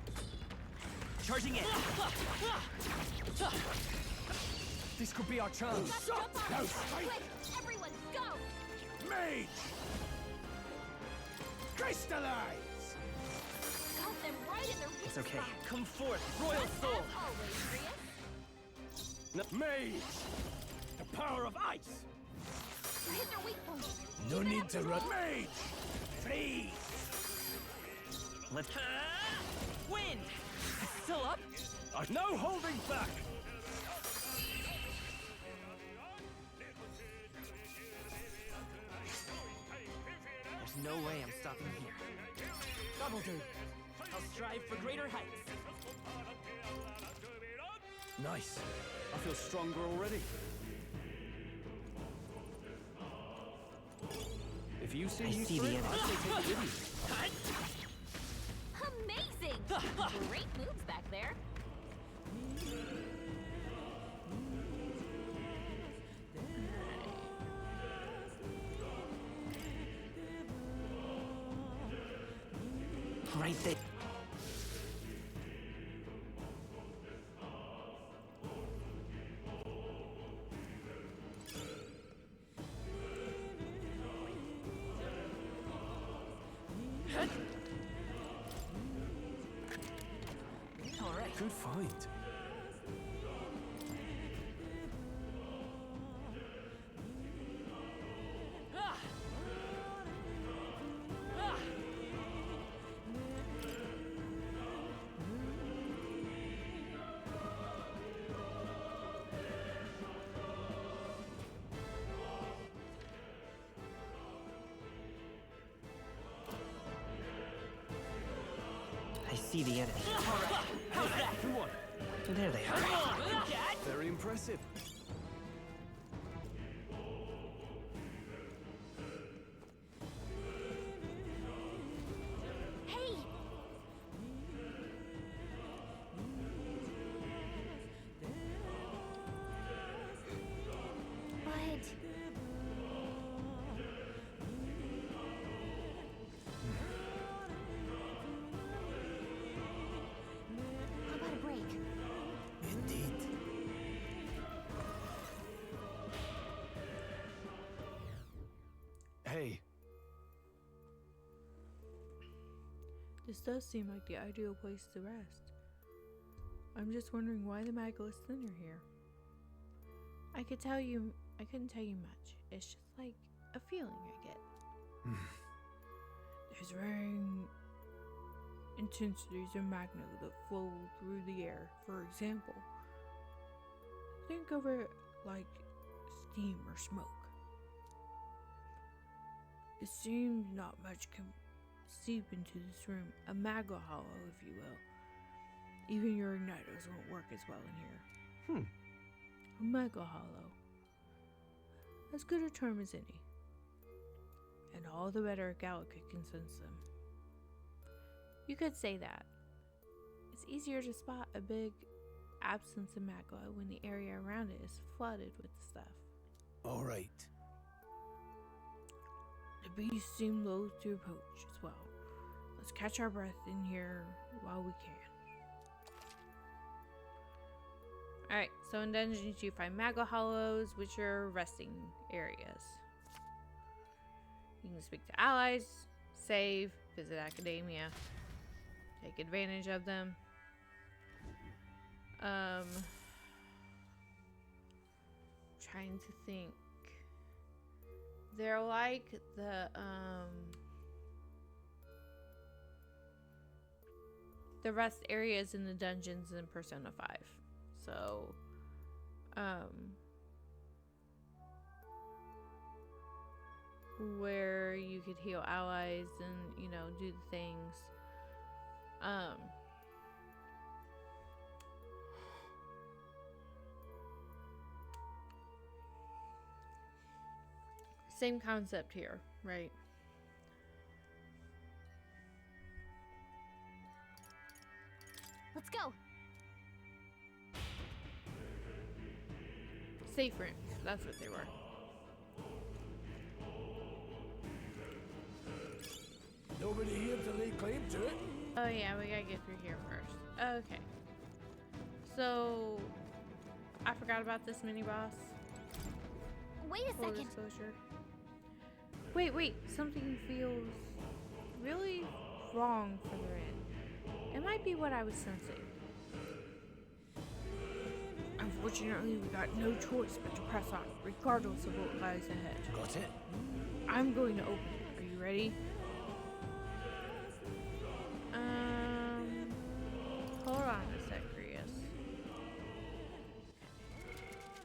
Charging in. This could be our chance. Just jump on it. Quick, everyone, go. Mage! Crystallize! Got them right in their weak It's okay. spot. Come forth, royal soul. As always, Gria. Mage. The power of ice. Hit their weak point. No Keep it need up, to Strohl. run. Mage! Freeze! Let's. Wind. It's still up. No holding back. There's no way I'm stopping here. Double do. I'll strive for greater heights. Nice. I feel stronger already. If you see I you see the through, enemy. I say take it with you. Amazing! Great moves back there. Right there. All right. Good find. Ah! Ah! I see the enemy. How's that? Who won? There they are. Come on, Dad! Very impressive. Hey! But... How about a break? Indeed. Hey, This does seem like the ideal place to rest. I'm just wondering why the Magulus Thin are here. I couldn't tell you much. It's just like a feeling I get. There's rain intensities of magma that flow through the air. For example, think of it like steam or smoke. It seems not much can seep into this room, a magma hollow, if you will. Even your igniters won't work as well in here. A magma hollow. As good a term as any. And all the better Gallica can sense them. You could say that. It's easier to spot a big absence of magma when the area around it is flooded with stuff. All right. The beasts seem loath to approach as well. Let's catch our breath in here while we can. Alright, so in dungeons you find magma hollows, which are resting areas. You can speak to allies, save, visit academia, take advantage of them. Trying to think. They're like the rest areas in the dungeons in Persona 5. So, where you could heal allies and, you know, do the things. Same concept here, right? Let's go. Safe rooms, that's what they were. Nobody here to lay claim to it. Oh yeah, we gotta get through here first. Okay. So, I forgot about this mini boss. Wait a Full second. disclosure. Wait, something feels really wrong further in. It might be what I was sensing. Unfortunately, we got no choice but to press on, regardless of what lies ahead. Got it? I'm going to open it. Are you ready? Hold on a sec, Grius.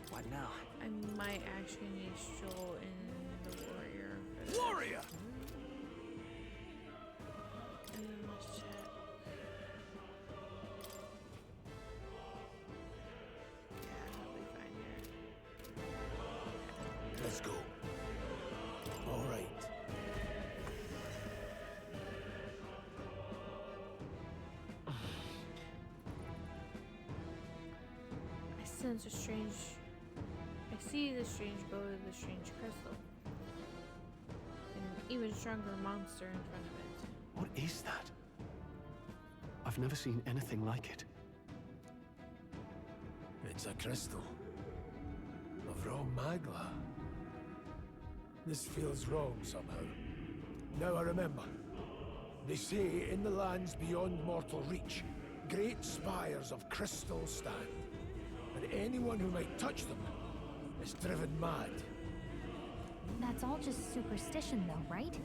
What now? I might actually need Strohl in the warrior. For this. Warrior! Let's check. Yeah, I'll be fine here. Let's go. All right. I sense a strange... I see the strange bow of the strange crystal. An even stronger monster in front of it. What is that? I've never seen anything like it. It's a crystal. Of raw magma. This feels wrong somehow. Now I remember. They say in the lands beyond mortal reach, great spires of crystal stand. And anyone who might touch them is driven mad. That's all just superstition though, right?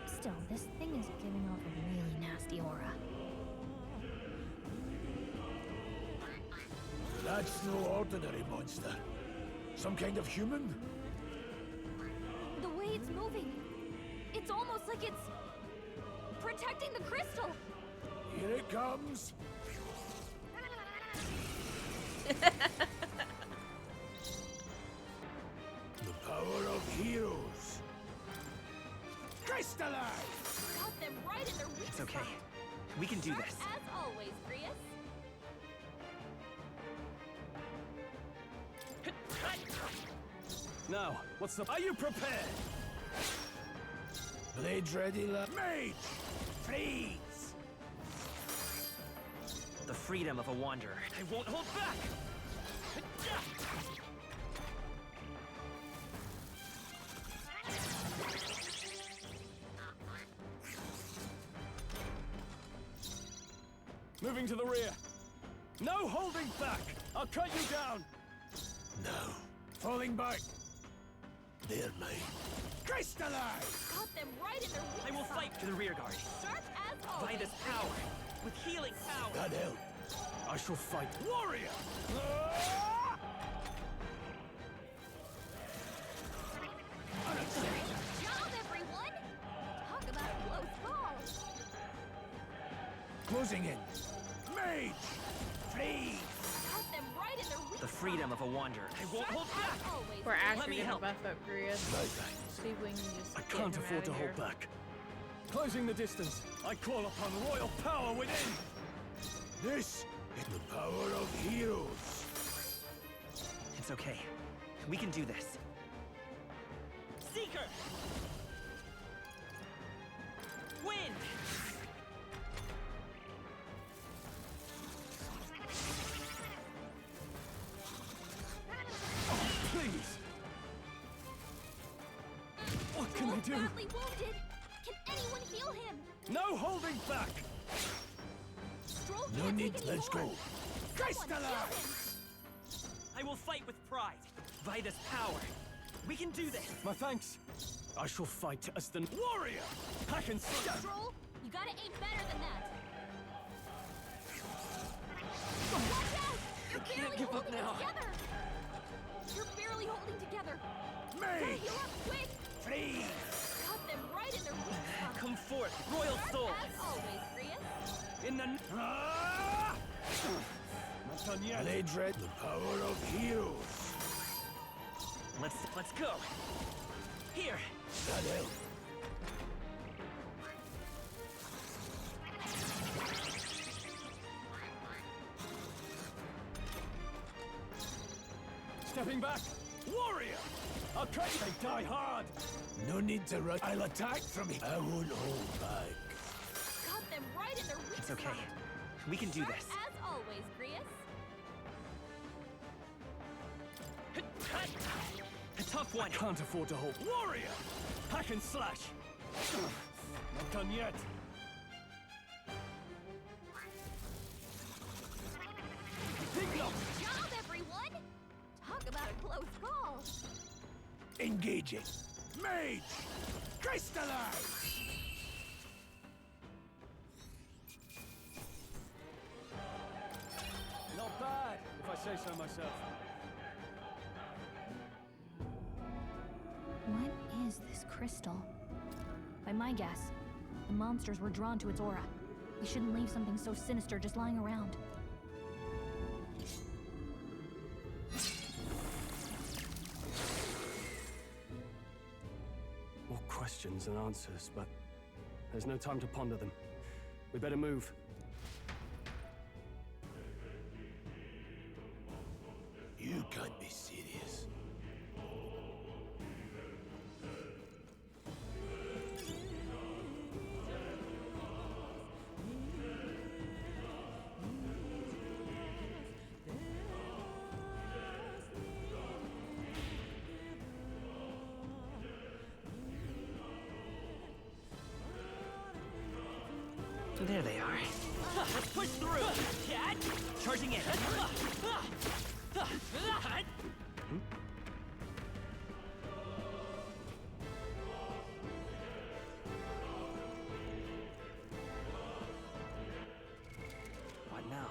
Still, this thing is giving off a really nasty aura. That's no ordinary monster. Some kind of human? The way it's moving, it's almost like it's protecting the crystal. Here it comes. The power of heroes. Crystallize! Got them right in their weak It's okay. spot. We can do Sharp this. as always, Grius. Now, what's the... Are you prepared? Blades ready, lad. Mage! Freeze! The freedom of a wanderer. I won't hold back! Moving to the rear. No holding back! I'll cut you down! No. Falling back. They're mine. Crystallize! Got them right in their weak I will spot. fight to the rear guard. Sharp as By always. this power, with healing power. That helped. I shall fight. Warrior! Great job, everyone! Talk about a close call. Closing in. Mage! Flee! Got them right in their weak The freedom of a wanderer. I won't hold spot. back. As always. We're actually me gonna help. buff up Grius. See if we can just I get can't him afford to outta hold here. back. Closing the distance. I call upon royal power within! This is the power of heroes. It's okay. We can do this. Seeker! Wind! Please! What can I do? Badly wounded. Can anyone heal him? No holding back! Strohl No can't need, take any let's more. go. Someone heal him. I will fight with pride. By this power. We can do this. My thanks. I shall fight as the Warrior! I can stab! Strohl, you gotta aim better than that. Watch out! You're barely give up holding now. it together. You're barely holding together. Gotta Mage! heal up quick. Flee! Got them right in their weak spot. Come forth, royal soul. As always, Grius. In the... Ah! Not done yet. Blade Red, the power of heroes. Let's go. Here. That helped. stepping back. Warrior! I'll cut you. They die hard! No need to rush. I'll attack from here. I won't hold back. Got them right in their weak It's okay. spot. We can do Sharp this. As always, Grius. A tough one. Can't afford to hold. Warrior! Hack and slash! Not done yet. Great job, everyone! Talk about a close call. Engaging. Mage! Crystallize! Not bad, if I say so myself. What is this crystal? By my guess, the monsters were drawn to its aura. We shouldn't leave something so sinister just lying around. More questions than answers, but there's no time to ponder them. We better move. You can't be serious. There they are. Let's push through. Charging in. What now?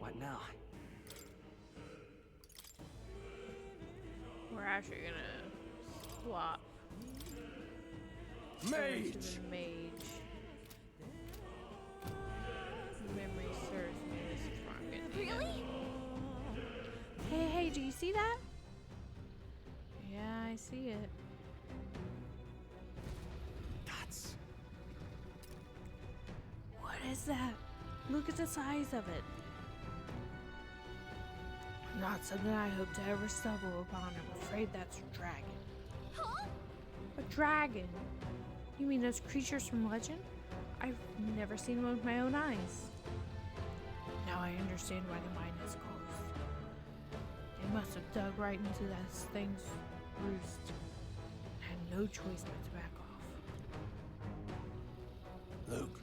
What now? We're actually gonna swap over to Mage! the mage. Memory serves me. This is where I'm gonna need it. Really? Hey, do you see that? Yeah, I see it. That's... What is that? Look at the size of it. Not something I hope to ever stumble upon. I'm afraid that's a dragon. Huh? A dragon? You mean those creatures from legend? I've never seen one with my own eyes. Now I understand why the mine is closed. They must have dug right into that thing's roost. I had no choice but to back off. Look,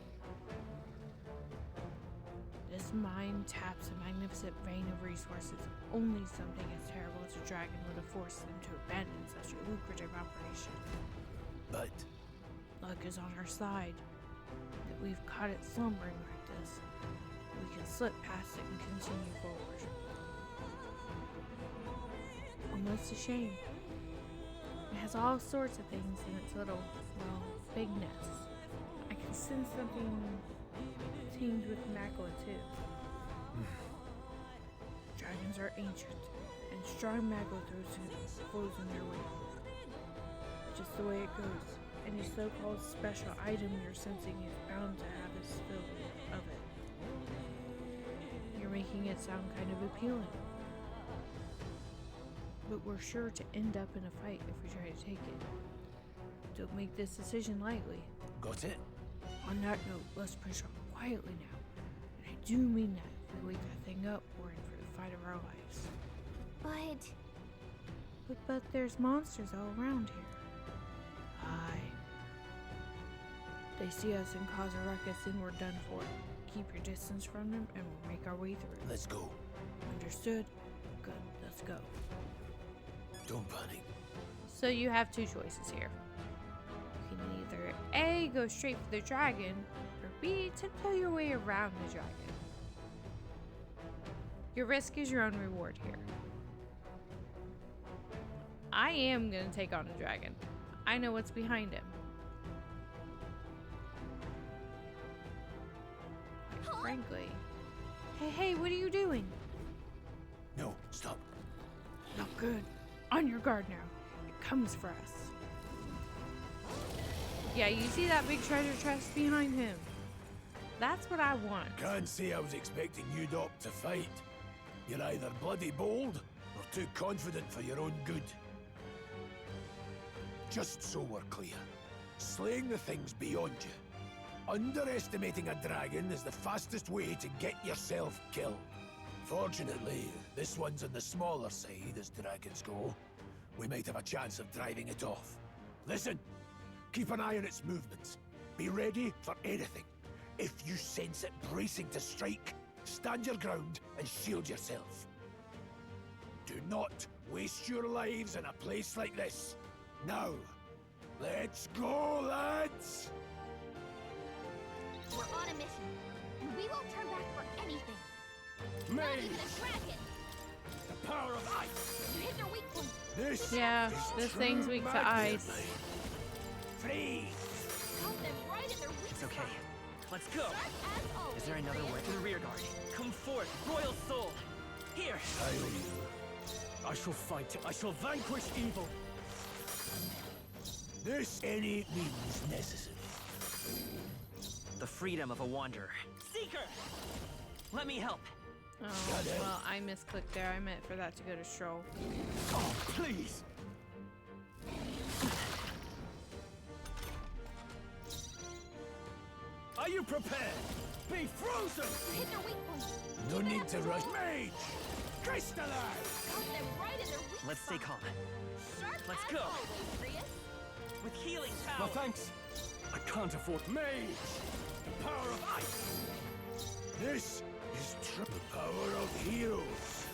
This mine taps a magnificent vein of resources. Only something as terrible as a dragon would have forced them to abandon such a lucrative operation. but Luck is on our side. That we've caught it slumbering like this. We can slip past it and continue forward. Almost a shame. It has all sorts of things in its little, well, big nest. I can sense something tinged with magma too. Dragons are ancient, and strong magma flows in their way. Just the way it goes. Any so-called special item you're sensing is bound to have a spill of it. You're making it sound kind of appealing. But we're sure to end up in a fight if we try to take it. Don't make this decision lightly. got it? On that note, let's push on quietly now. And I do mean that. If we wake that thing up, we're in for the fight of our lives. But there's monsters all around here. Aye. They see us and cause a ruckus and we're done for. Keep your distance from them and we'll make our way through. Let's go. Understood? Good, let's go. Don't panic. So you have two choices here. You can either A, go straight for the dragon, or B, tiptoe your way around the dragon. Your risk is your own reward here. I am gonna take on a dragon. I know what's behind him. Quite frankly. Hey, what are you doing? No, stop. Not good. On your guard now. It comes for us. Yeah, you see that big treasure chest behind him? That's what I want. Can't say I was expecting you, Doc, to fight. You're either bloody bold or too confident for your own good. Just so we're clear, slaying the thing's beyond you. Underestimating a dragon is the fastest way to get yourself killed. Fortunately, this one's on the smaller side as dragons go. We might have a chance of driving it off. Listen, keep an eye on its movements. Be ready for anything. If you sense it bracing to strike, stand your ground and shield yourself. Do not waste your lives in a place like this. Now, let's go, lads! We're on a mission, and we won't turn back for anything. Not Mage! even a dragon. The power of ice! You hit their weak point. This Yeah, is this true thing's weak to magic, ice. mate. Freeze! Caught them right in their weak It's okay. spot. Let's go. Sharp as always, Is there another Chris. way to the rear guard? Come forth, royal soul. Here. I owe you. I shall fight. I shall vanquish evil. This any means necessary. The freedom of a wanderer. Seeker! Let me help. Oh, well, I misclicked there. I meant for that to go to Strohl. Oh, please! Are you prepared? Be frozen! Hit their weak point. No Keep it need up, to Strohl. rush. Mage! Crystallize! Caught them right in their weak Let's stay spot. calm. Sharp Let's as go. always, Prius. With healing No power. thanks. I can't afford mage. The power of ice. This is true power of heroes.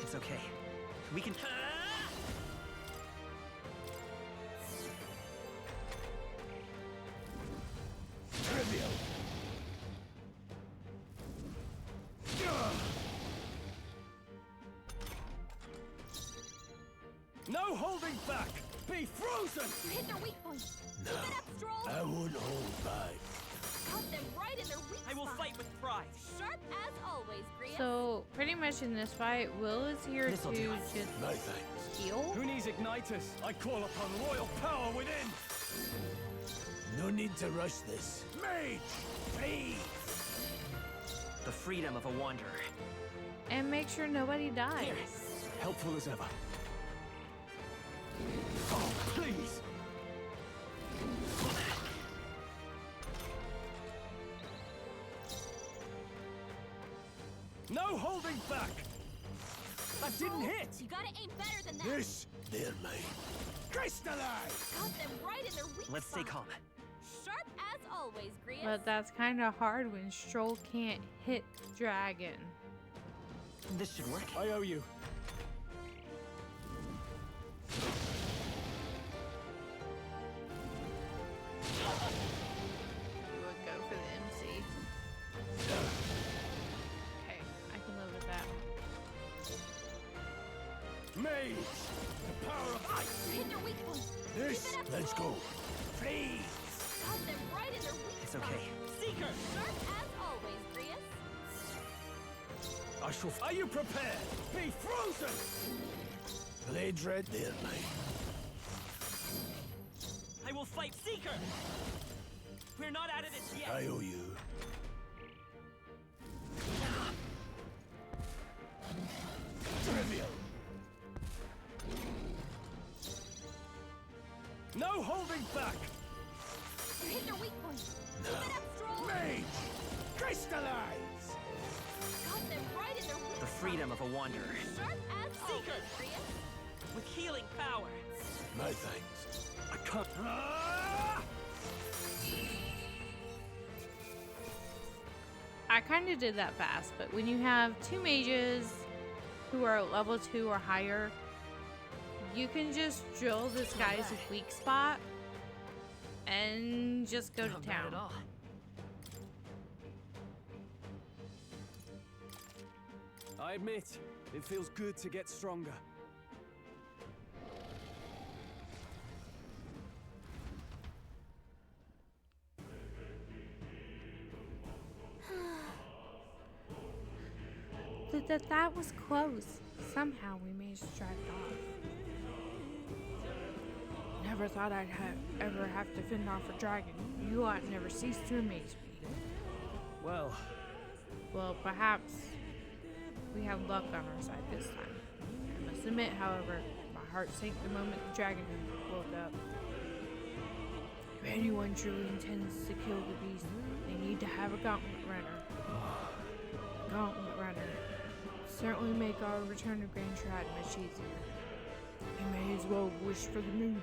It's okay. We can. Trivial. No holding back. Be frozen. You hit their weak point. No, Keep it up, Strohl. I won't hold back. Caught them right in their weak I will spot. fight with pride. Sharp as always, Prius. So, pretty much in this fight, Will is here This'll to do. just No thanks. heal. Who needs Ignitus? I call upon royal power within. No need to rush this. Mage! Freeze! The freedom of a wanderer. And make sure nobody dies. Here. Helpful as ever. Oh, please! No holding back! That didn't hit! You gotta aim better than that. This, they're mine. Crystallize! Got them right in their weak Let's stay spot. calm. Sharp as always, Grius. But that's kind of hard when Strohl can't hit dragon. This should work. I owe you. You would go for the MC. Okay, I can live with that. Mage! The power of ice! Hit their weak point. This, let's go. Freeze! Got them right in their weak It's spot. okay. Seeker! Sharp as always, Grius. I shall. Are you prepared? Be frozen! Blade red, they're mine. I will fight Seeker! We're not out of this yet! I owe you. Trivial! No holding back! You hit their weak point. Keep it up, Strohl. Mage! Crystallize! Got them right in their weak The freedom of a wanderer. spot. Sharp as Seeker. always, Grius. With healing power. My thanks. I can't. I kind of did that fast, but when you have two mages who are level 2 or higher, you can just drill this guy's weak spot and just go to Not bad town. at all. I admit, it feels good to get stronger. That was close. Somehow we managed to drive it off. Never thought I'd ever have to fend off a dragon. You ought never cease to amaze me. Well, Well, perhaps we have luck on our side this time. I must admit, however, my heart sank the moment the dragon woke up. If anyone truly intends to kill the beast, they need to have a gauntlet runner. Gauntlet runner. Certainly make our return to Grand Trad much easier. You may as well wish for the moon.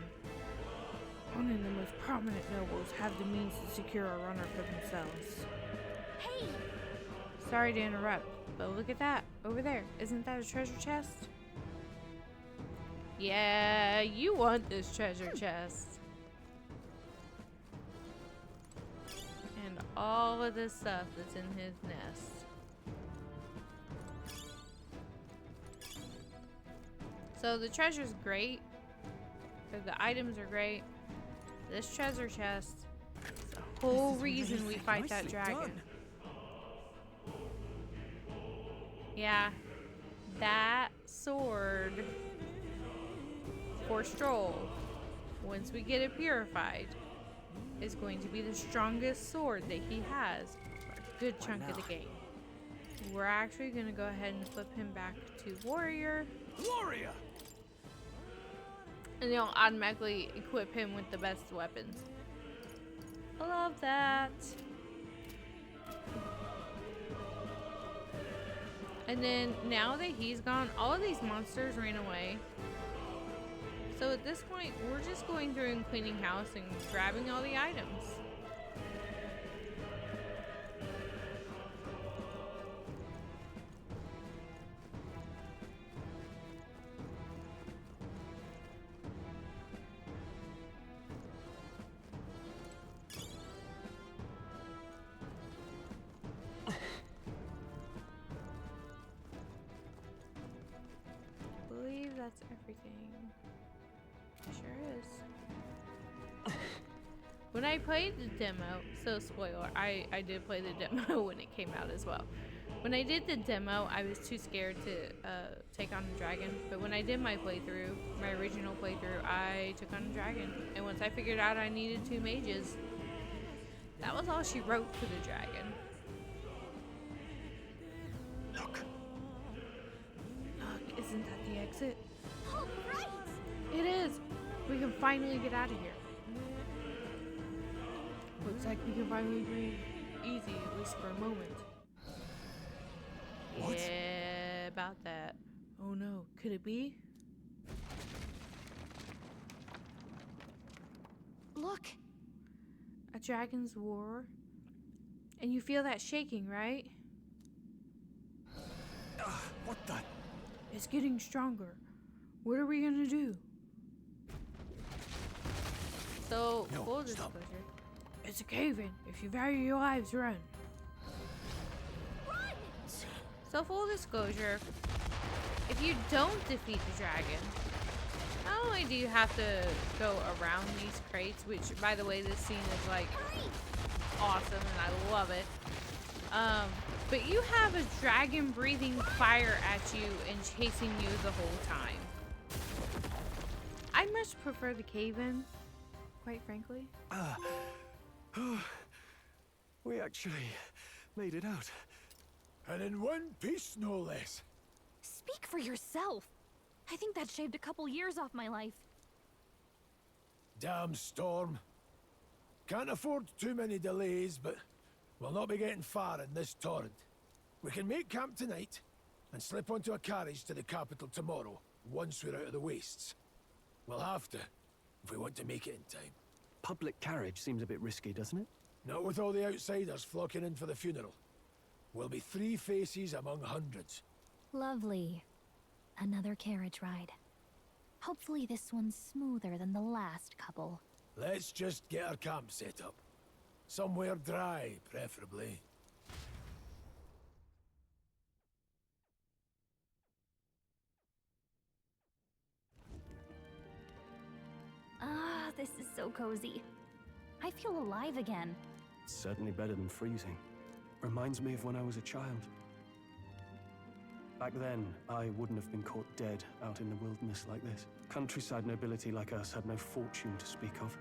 Only the most prominent nobles have the means to secure a runner for themselves. Hey! Sorry to interrupt, but look at that over there. Isn't that a treasure chest? Yeah, you want this treasure chest. And all of this stuff that's in his nest. So the treasure's great. The items are great. This treasure chest is the whole reason we fight that dragon. Yeah, that sword for Strohl, once we get it purified, is going to be the strongest sword that he has for a good chunk of the game. We're actually going to go ahead and flip him back to warrior. Warrior! And they'll automatically equip him with the best weapons. I love that. And then now that he's gone, all of these monsters ran away. So at this point, we're just going through and cleaning house and grabbing all the items. That's everything. Sure is. When I played the demo, so spoiler, I did play the demo when it came out as well. When I did the demo, I was too scared to take on a dragon. But when I did my playthrough, my original playthrough, I took on a dragon. And once I figured out I needed 2 mages, that was all she wrote for the dragon. Look, exit? Oh, right! It is! We can finally get out of here. Looks like we can finally breathe easy, at least for a moment. What? Yeah, about that. Oh no, could it be? Look! A dragon's war? And you feel that shaking, right? What the? It's getting stronger. What are we gonna do? So, No, full stop. disclosure, it's a cave-in. If you value your lives, run. So, full disclosure, if you don't defeat the dragon, not only do you have to go around these crates, which, by the way, this scene is like awesome and I love it. But you have a dragon breathing fire at you and chasing you the whole time. I much prefer the cave-in, quite frankly. We actually made it out. And in one piece, no less. Speak for yourself. I think that shaved a couple years off my life. Damn storm. Can't afford too many delays, but we'll not be getting far in this torrent. We can make camp tonight and slip onto a carriage to the capital tomorrow, once we're out of the wastes. We'll have to, if we want to make it in time. Public carriage seems a bit risky, doesn't it? Not with all the outsiders flocking in for the funeral. We'll be 3 faces among hundreds. Lovely. Another carriage ride. Hopefully this one's smoother than the last couple. Let's just get our camp set up. Somewhere dry, preferably. Ah, this is so cozy. I feel alive again. It's certainly better than freezing. Reminds me of when I was a child. Back then, I wouldn't have been caught dead out in the wilderness like this. Countryside nobility like us had no fortune to speak of.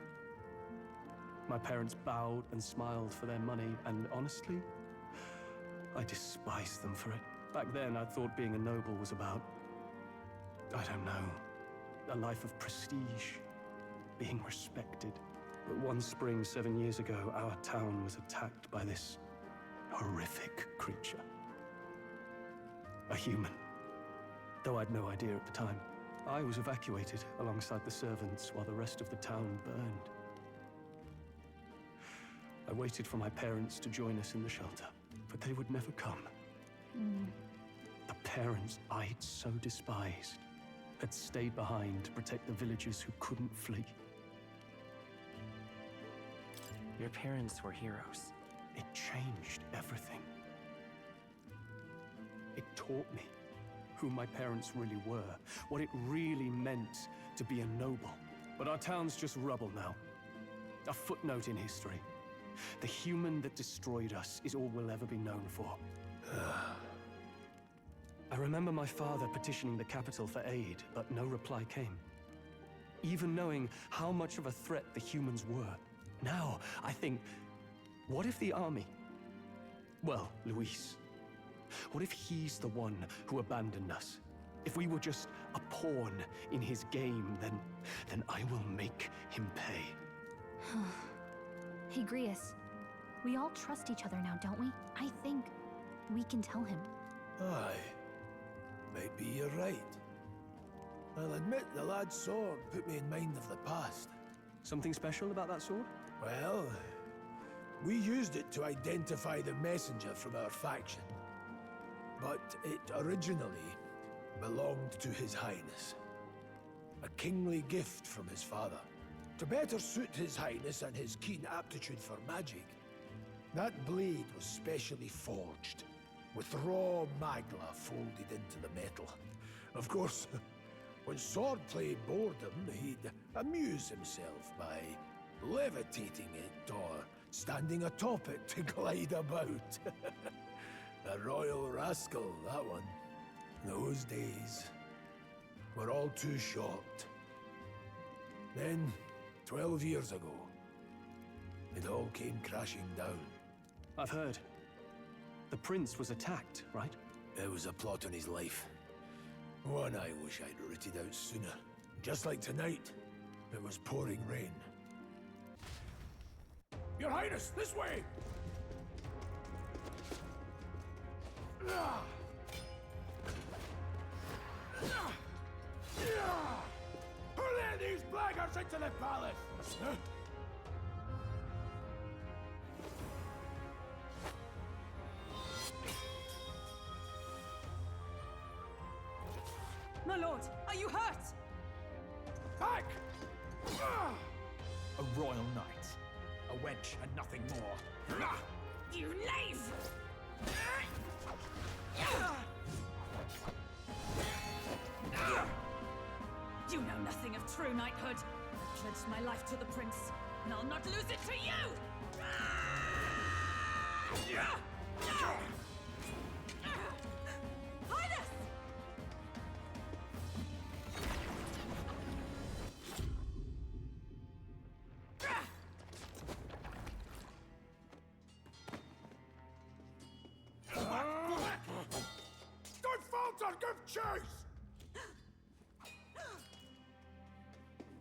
My parents bowed and smiled for their money, and honestly, I despised them for it. Back then, I thought being a noble was about, I don't know, a life of prestige, being respected. But one spring 7 years ago, our town was attacked by this horrific creature. A human. Though I'd no idea at the time. I was evacuated alongside the servants while the rest of the town burned. I waited for my parents to join us in the shelter, but they would never come. The parents I'd so despised had stayed behind to protect the villagers who couldn't flee. Your parents were heroes. It changed everything. It taught me who my parents really were, what it really meant to be a noble. But our town's just rubble now. A footnote in history. The human that destroyed us is all we'll ever be known for. I remember my father petitioning the capital for aid, but no reply came. Even knowing how much of a threat the humans were. Now, I think, what if the army? Well, Luis. What if he's the one who abandoned us? If we were just a pawn in his game, then I will make him pay. Hey, Grius. We all trust each other now, don't we? I think we can tell him. Aye. Maybe you're right. I'll admit the lad's sword put me in mind of the past. Something special about that sword? Well, we used it to identify the messenger from our faction. But it originally belonged to His Highness. A kingly gift from his father. To better suit His Highness and his keen aptitude for magic, that blade was specially forged, with raw magla folded into the metal. Of course, when swordplay bored him, he'd amuse himself by levitating it or standing atop it to glide about. A royal rascal, that one. Those days were all too short. Then, 12 years ago, it all came crashing down. I've heard. The prince was attacked, right? It was a plot on his life. One I wish I'd rooted out sooner. Just like tonight, it was pouring rain. Your Highness, this way! Who let these blackguards into the palace? Huh? My lord, are you hurt? Back! A royal knight. A wench and nothing more. You knave! You know nothing of true knighthood. I pledged my life to the prince, and I'll not lose it to you! Highness! Don't falter, give chase!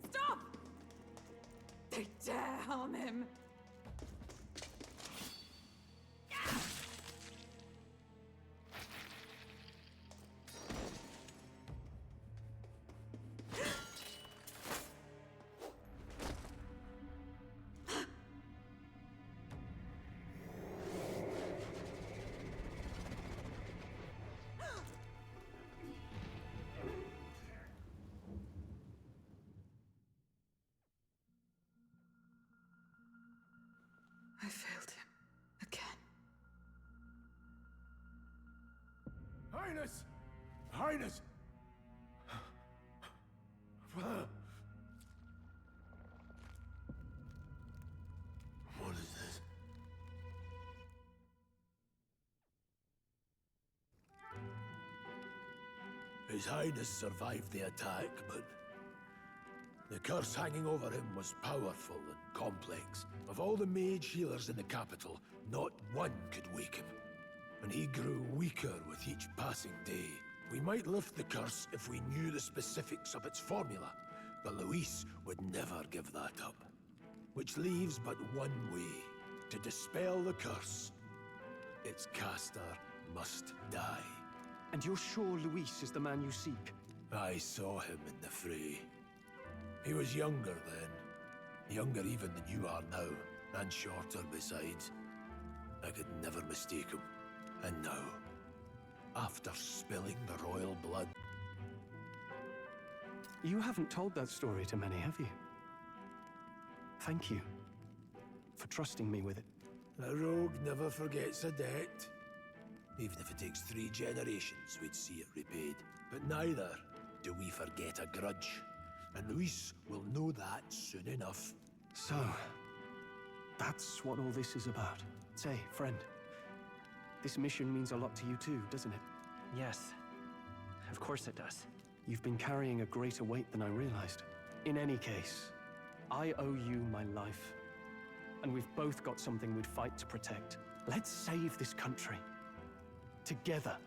Stop! They dare harm him! I failed him. Again. Highness! Highness! What is this? His Highness survived the attack, but the curse hanging over him was powerful and complex. Of all the mage healers in the capital, not one could wake him. And he grew weaker with each passing day. We might lift the curse if we knew the specifics of its formula, but Louis would never give that up. Which leaves but one way to dispel the curse. Its caster must die. And you're sure Louis is the man you seek? I saw him in the fray. He was younger then. Younger even than you are now, and shorter besides. I could never mistake him. And now, after spilling the royal blood... You haven't told that story to many, have you? Thank you for trusting me with it. A rogue never forgets a debt. Even if it takes 3 generations, we'd see it repaid. But neither do we forget a grudge. And Louis will know that soon enough. So, that's what all this is about. Say, friend, this mission means a lot to you too, doesn't it? Yes. Of course it does. You've been carrying a greater weight than I realized. In any case, I owe you my life. And we've both got something we'd fight to protect. Let's save this country. Together.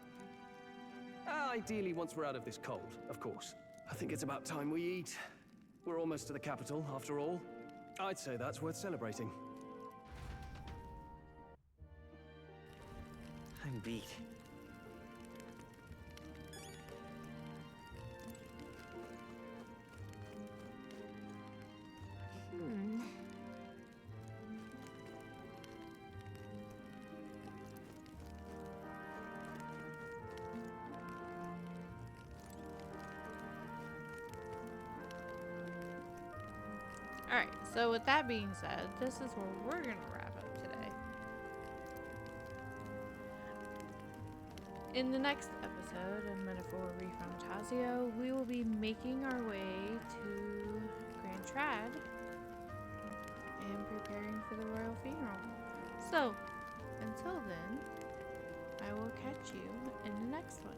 Ideally, once we're out of this cold, of course. I think it's about time we eat. We're almost to the capital, after all. I'd say that's worth celebrating. I'm beat. Alright, so with that being said, this is where we're going to wrap up today. In the next episode of Metaphor Refantazio, we will be making our way to Grand Trad and preparing for the royal funeral. So, until then, I will catch you in the next one.